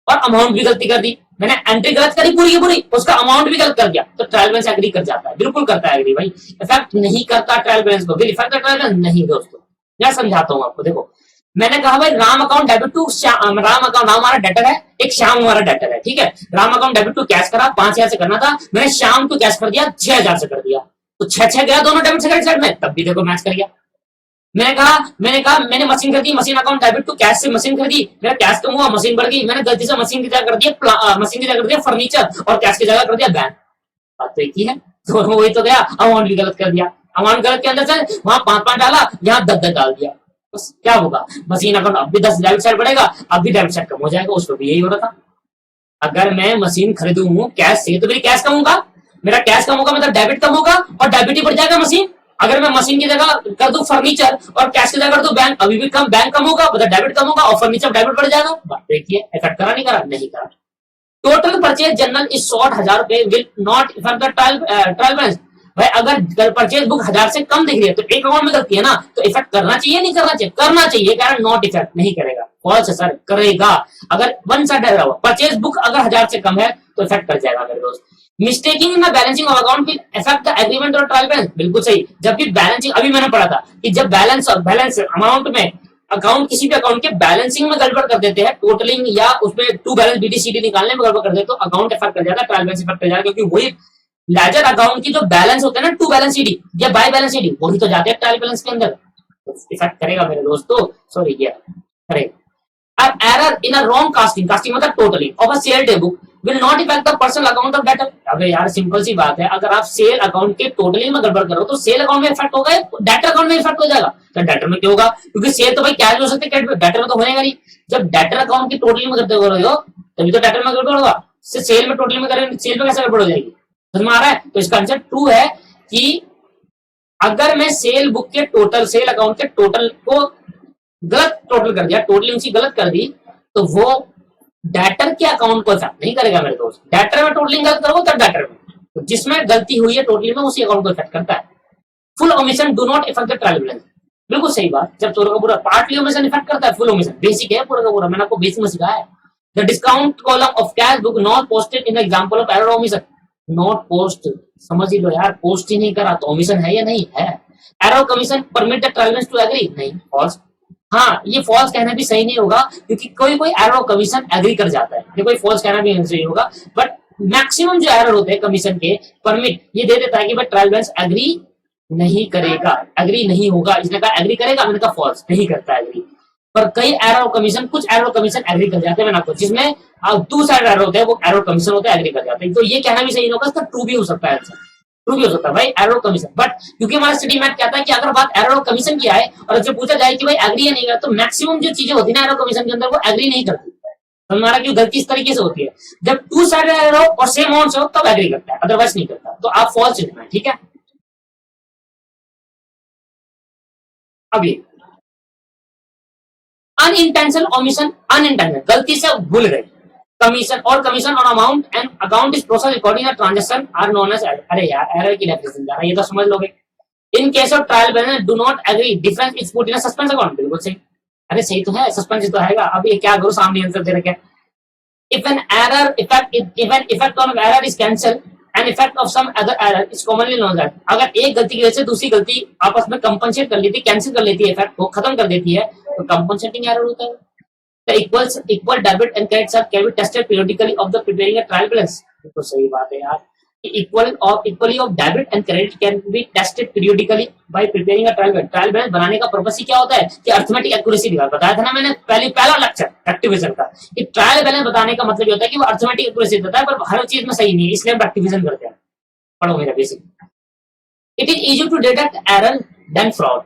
और अमाउंट भी गलती कर दी, मैंने एंट्री गलत करी पूरी की पूरी, उसका अमाउंट भी गलत कर दिया, तो ट्रायल बैलेंस एग्री कर जाता है, बिल्कुल करता है एग्री। भाई इफेक्ट नहीं करता ट्रायल बैलेंस को, इफेक्ट ट्रायल बैलेंस नहीं दोस्तों। मैं समझाता हूँ आपको। देखो मैंने कहा भाई Ram account debit to Ram account, Ram हमारा डेटर है, एक श्याम हमारा डेटर है, ठीक है। Ram account debit to cash करा, 5000 से करना था, मैंने श्याम टू कैश कर दिया 6000 से कर दिया, तो 6 गया दोनों डेबिट से क्रेडिट साइड में, तब भी देखो मैच कर गया। मैंने मशीन खरीदी, machine account debit to cash से मशीन खरीदी, मेरा कैश कम हुआ, मशीन बढ़ गई, मैंने गलती से मशीन की जगह कर दिया मशीन की जगह कर दिया फर्नीचर और कैश की जगह कर दिया बैंक, बात तो एक ही है। तो वही तो गया, अमाउंट भी गलत कर दिया, अमाउंट गलत के अंदर से वहां 5 डाला, यहाँ 10 डाल दिया, बस क्या होगा, मशीन अकाउंट अब भी 10 डेबिट साइड बढ़ेगा, अब भी डेबिट साइड कम हो जाएगा, उसको भी यही हो रहा था। अगर मैं मशीन खरीदूं कैश से तो मेरी कैश कम होगा, मेरा कैश कम होगा मतलब डेबिट कम होगा और डेबिट ही बढ़ जाएगा मशीन। अगर मैं मशीन की जगह कर दूं फर्नीचर और कैश की जगह कर दूं बैंक, अभी भी कम, बैंक कम होगा मतलब डेबिट कम होगा और फर्नीचर डेबिट बढ़ जाएगा। बात देखिए इफेक्ट करा नहीं करा, नहीं करा। टोटल परचेज जनरल इज 60,000 रुपए will not effect the trial balance. भाई अगर परचेज बुक 1000 से कम दिख रही है तो एक अकाउंट में गलती है ना, तो इफेक्ट करना चाहिए नहीं करना चाहिए, करना चाहिए, कारण नॉट इफेक्ट नहीं करेगा, फॉल्स है सर, करेगा। अगर वन साइड परचेज बुक अगर 1000 से कम है तो इफेक्ट कर जाएगा मेरे दोस्त। Mistaking in the balancing of account will affect the agreement और ट्रायल बैलेंस, बिल्कुल सही। जब भी बैलेंसिंग, अभी मैंने पढ़ा था कि जब बैलेंस अमाउंट में अकाउंट किसी भी अकाउंट के बैलेंसिंग में गड़बड़ कर देते हैं, टोटलिंग या उसमें टू बैलेंस बीडीसीडी निकालने में गड़बड़ कर देते तो अकाउंट इफेक्ट कर जाता है, ट्रायल बैलेंस इफेक्ट कर जाएगा, क्योंकि वही लेजर अकाउंट की जो बैलेंस होते हैं ना, टू बैलेंस सीडी या बाय बैलेंस सीडी, वही तो जाते हैं ट्रायल बैलेंस के अंदर, इफेक्ट करेगा मेरे दोस्तों, सॉरी क्या करेगा। अब error in a wrong casting, casting मतलब totalling of a sale day book will not effect the personal account of debtor. अबे यार सिंपल सी बात है, अगर आप सेल अकाउंट के टोटली में गड़बड़ करो तो सेल अकाउंट में इफेक्ट होगा, डेटर अकाउंट में इफेक्ट हो जाएगा। तो डेटर में क्यों होगा? क्योंकि सेल तो भाई कैश हो सकते है, डेटर में तो होगा नहीं। जब डेटर अकाउंट की टोटली में करते हो तभी तो डेटर में गड़बड़ होगा। सेल में टोटली में करेंगे, सेल में कैसे गड़बड़ हो जाएगी? समझ में आ रहा है? तो इसका आंसर ट्रू है कि अगर मैं सेल बुक के टोटल, सेल अकाउंट के टोटल को गलत टोटल कर दिया, टोटल ऊंची गलत कर दी, तो वो डेटर के अकाउंट को इफेक्ट नहीं करेगा मेरे दोस्त। डेटर में टोटलिंग गलत करोगे तब डेटर में, तो जिसमें गलती हुई है टोटली में उसी अकाउंट को इफेक्ट करता है। Full omission do not effect the trial balance. बिल्कुल सही बात। जब पूरा का पूरा पार्टली ओमिशन इफेक्ट करता है, फुल ओमिशन बेसिक है पूरा का पूरा, मैंने आपको बेसिक में सिखाया है। The discount column of cash book not posted in the example of error omission. Not post समझ ही लो यार, पोस्ट ही नहीं करा तो ओमिशन है या नहीं है? Error commission permit the trial balance to agree, नहीं, फॉल्स। हाँ, ये फॉल्स कहना भी सही नहीं होगा, क्योंकि कोई कोई एरर कमीशन एग्री कर जाता है, ये कोई फॉल्स कहना भी सही होगा। बट मैक्सिमम जो एरर होते हैं कमीशन के, परमिट ये दे देता है कि भाई ट्रायल बैलेंस एग्री नहीं करेगा, एग्री नहीं होगा। इसने कहा एग्री करेगा, मैंने कहा फॉल्स, नहीं करता एग्री। पर कई एरर कमीशन, कुछ एरर कमीशन एग्री कर जाते हैं, मैंने आपको, जिसमें टू साइड एरर होते हैं वो एरर कमीशन होते हैं, एग्री कर जाते हैं। तो ये कहना भी सही नहीं होगा, इसका ट्रू भी हो सकता है आंसर, ट्रू भी हो सकता है भाई एरर कमीशन। बट क्योंकि हमारा स्टडी मैथ कहता है कि अगर बात एरर कमीशन की आए और जब पूछा जाए कि भाई एग्री या नहीं करता, तो मैक्सिमम जो चीजें होती है ना एरर कमीशन के अंदर, वो एग्री नहीं करती। हमारा क्यों गलती इस तरीके से होती है, जब टू साइड एरर हो और सेम अमाउंट हो तब एग्री करता है, अदरवाइज नहीं करता। तो आप फॉल्स चुनना है, ठीक है। अभी अनइंटेंशनल ओमिशन, अनइंटेंशनल गलती से भूल गए, कमीशन और commission on amount and account is process according to transaction are known as. अरे यार एरर की डेफिनेशन जा रहा है, ये तो समझ लोगे। In case of trial balance do not agree, difference is put in suspense account. बिल्कुल सही। अरे सही तो है, सस्पेंस तो आएगा। अब ये क्या करो, सामने आंसर दे रखा है। If an error effect on error is cancel and effect of some other error is commonly known as. अगर एक गलती की वजह से दूसरी गलती आपस में कंपनसेट कर लेती है, कैंसिल कर लेती है, इफेक्ट को खत्म कर देती है, तो कंपनसेटिंग एरर होता है। The equal debit and credits are can be tested periodically of the preparing a trial balance। तो सही बात है यार, equally of debit and credit can be tested periodically by preparing a trial balance। Trial balance बनाने का purpose ही क्या होता है कि अर्थमेटिक एक्यूरेसी दिखा, बताया था ना मैंने पहला लेक्चर एक्टिविजन का, कि ट्रायल बैलेंस बताने का मतलब ये होता है कि वो अर्थमेटिक एक्यूरेसी देता है, पर हर चीज में सही नहीं है, इसलिए हम एक्टिविजन करते हैं। पढ़ो मेरा basic. It is easy to detect error than fraud.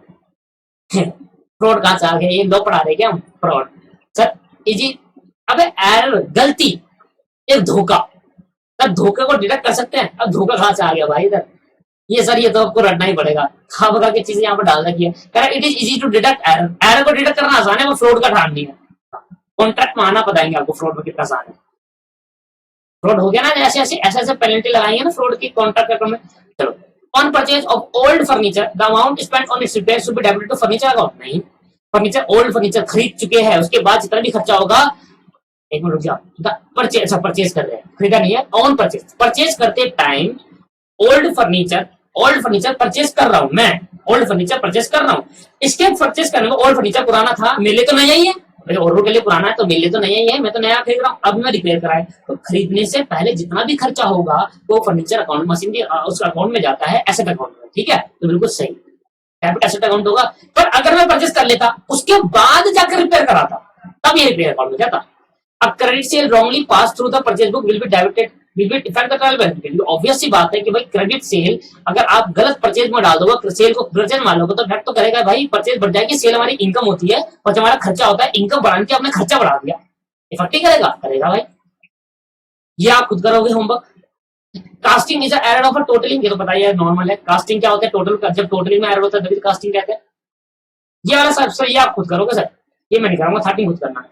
Fraud कहां से आ गया, ये दो पढ़ा रहे क्या हम? Fraud sir easy. अबे एरर गलती, एक धोखा, तब धोखे को डिटेक्ट कर सकते हैं। अब धोखा कहां से आ गया भाई इधर? ये सर ये तो आपको रटना ही पड़ेगा, खा बगा की चीजें यहाँ पर डाल रखी है। कह रहा it is easy to detect error, error को डिटेक्ट करना आसान है, वो फ्रॉड का ठान नहीं है। कॉन्ट्रैक्ट में आना बताएंगे आपको फ्रॉड में कितना आसान है। फ्रॉड हो गया ना, ऐसे ऐसे पेनल्टी लगाएंगे ना फ्रॉड की कॉन्ट्रैक्ट में। चलो, on purchase of old furniture the amount spent on its repair should be debited to furniture account. नहीं, फर्नीचर ओल्ड फर्नीचर खरीद चुके हैं, उसके बाद जितना भी खर्चा होगा, एक मिनट रुक जाओ, परचेज कर रहे हैं, खरीदा नहीं है, ऑन परचेज करते टाइम ओल्ड फर्नीचर परचेज कर रहा हूं मैं, ओल्ड फर्नीचर परचेज कर रहा हूं। इसके परचेज करने में ओल्ड फर्नीचर पुराना था, मेरे लिए तो नया ही है, और के लिए पुराना है तो मेरे लिए तो नया ही है, मैं तो नया खरीद रहा हूँ, अब मैं रिपेयर कराए। तो खरीदने से पहले जितना भी खर्चा होगा वो फर्नीचर अकाउंट मशीन की उस अकाउंट में जाता है, एसेट अकाउंट में, ठीक है। तो बिल्कुल सही, डेबिट एसेट अकाउंट होगा। पर अगर मैं परचेज कर लेता उसके बाद जाकर रिपेयर कराता, तब ये रिपेयर अकाउंट में जाता। अब credit sale wrongly pass through the purchase book will be debited, will be effect the trial balance. Obvious सी बात है कि भाई क्रेडिट सेल अगर आप गलत परचेज में डाल दोगे, सेल को परचेज मान लोगे, तो इफेक्ट तो करेगा भाई, परचेज बढ़ जाएगी। सेल हमारी इनकम होती है और जब हमारा खर्चा होता है, इनकम बढ़ाने के आपने खर्चा बढ़ा दिया, इफेक्ट ही करेगा भाई। ये आप खुद करोगे homework. Casting is error of totalling, ये तो बताइए नॉर्मल है। कास्टिंग क्या होता है? टोटल का, जब टोटलिंग में एरर होता है तभी कास्टिंग कहते हैं। ये वाला सर ये आप खुद करोगे सर, ये मैं नहीं करूंगा, 30 खुद करना।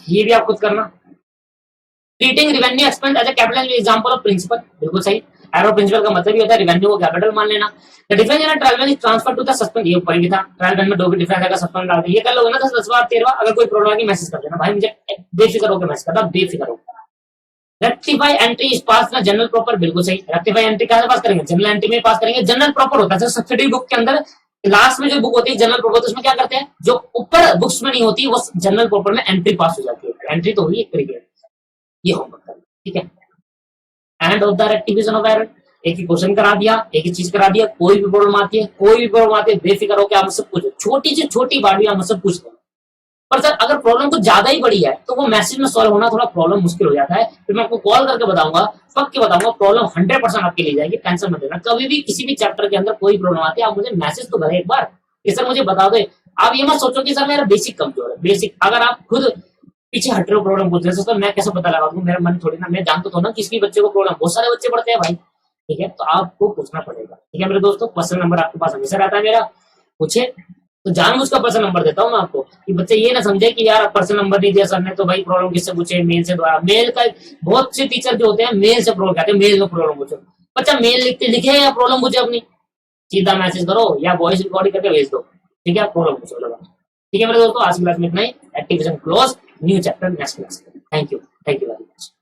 ये भी आप खुद करना। Treating revenue expense as a capital example of principle, बिल्कुल सही। एरो प्रिंसिपल का मतलब ये होता है रेवेन्यू को कैपिटल मान लेना। The difference in trial balance transfer to the suspend, ये ऊपर भी था, ट्रायल बैलेंस में दो भी डिफरेंस आएगा, सस्पेंड डाल दे। ये कर लोगे ना 10 बार 13 बार। अगर कोई प्रॉब्लम आएगी मैसेज कर देना भाई, मुझे बेफिक्र होकर मैसेज करना, बेफिक्र होकर। रेक्टिफाई एंट्री इज पास ना जनरल प्रॉपर, बिल्कुल सही। रेक्टिफाई एंट्री कहां से पास करेंगे? जनरल एंट्री में पास करेंगे। जनरल प्रॉपर होता है सब्सिडी बुक के अंदर लास्ट में जो बुक होती है जनरल प्रॉपर, तो उसमें क्या करते हैं, जो ऊपर बुक्स में नहीं होती वो जनरल प्रॉपर में एंट्री पास हो जाती है। एंट्री तो हुई एक तरीके, ये होमवर्क करना, ठीक है। End of the rectification of error, एक ही क्वेश्चन करा दिया, एक ही चीज करा दिया। कोई भी प्रॉब्लम आती है बेफिक्र होकर आप मुझसे पूछो, छोटी से छोटी बात भी आप मुझसे पूछ लो। पर सर अगर प्रॉब्लम कुछ ज्यादा ही बड़ी है तो वो मैसेज में सॉल्व होना थोड़ा प्रॉब्लम मुश्किल हो जाता है, फिर मैं आपको कॉल करके बताऊंगा, पक्के के बताऊंगा, प्रॉब्लम 100% आपके लिए जाएगी, टेंशन मत लेना। कभी भी किसी भी चैप्टर के अंदर कोई प्रॉब्लम आती है आप मुझे मैसेज तो करें एक बार कि सर मुझे बता दो। आप ये मत सोचो कि सर मेरा बेसिक कमजोर है, बेसिक अगर आप खुद पीछे हट रहे हो प्रॉब्लम पूछ रहे हो तो मैं कैसे पता लगा दूं, मेरा मन थोड़ी ना, मैं जानता तो ना किसी बच्चे को प्रॉब्लम, बहुत सारे बच्चे पढ़ते हैं भाई, ठीक है, तो आपको पूछना पड़ेगा, ठीक है मेरे दोस्तों। पर्सनल नंबर आपके पास हमेशा रहता है मेरा, पूछे तो जानबूझ का पर्सनल नंबर देता हूँ मैं आपको कि बच्चे ये ना समझे कि यार पर्सनल नंबर नहीं दिया सर ने तो भाई प्रॉब्लम किससे पूछे, मेल से द्वारा। मेल का बहुत से टीचर जो होते हैं मेल से प्रॉब्लम कहते हैं, मेल में प्रॉब्लम पूछो, बच्चा मेल लिखते लिखे या प्रॉब्लम पूछे अपनी, सीधा मैसेज करो या वॉइस रिकॉर्डिंग करके भेज दो, ठीक है, प्रॉब्लम पूछो लगा। ठीक है मेरे दोस्तों, आज की क्लास में इतना ही, एक्टिविजन close, new chapter next class. Thank you very much.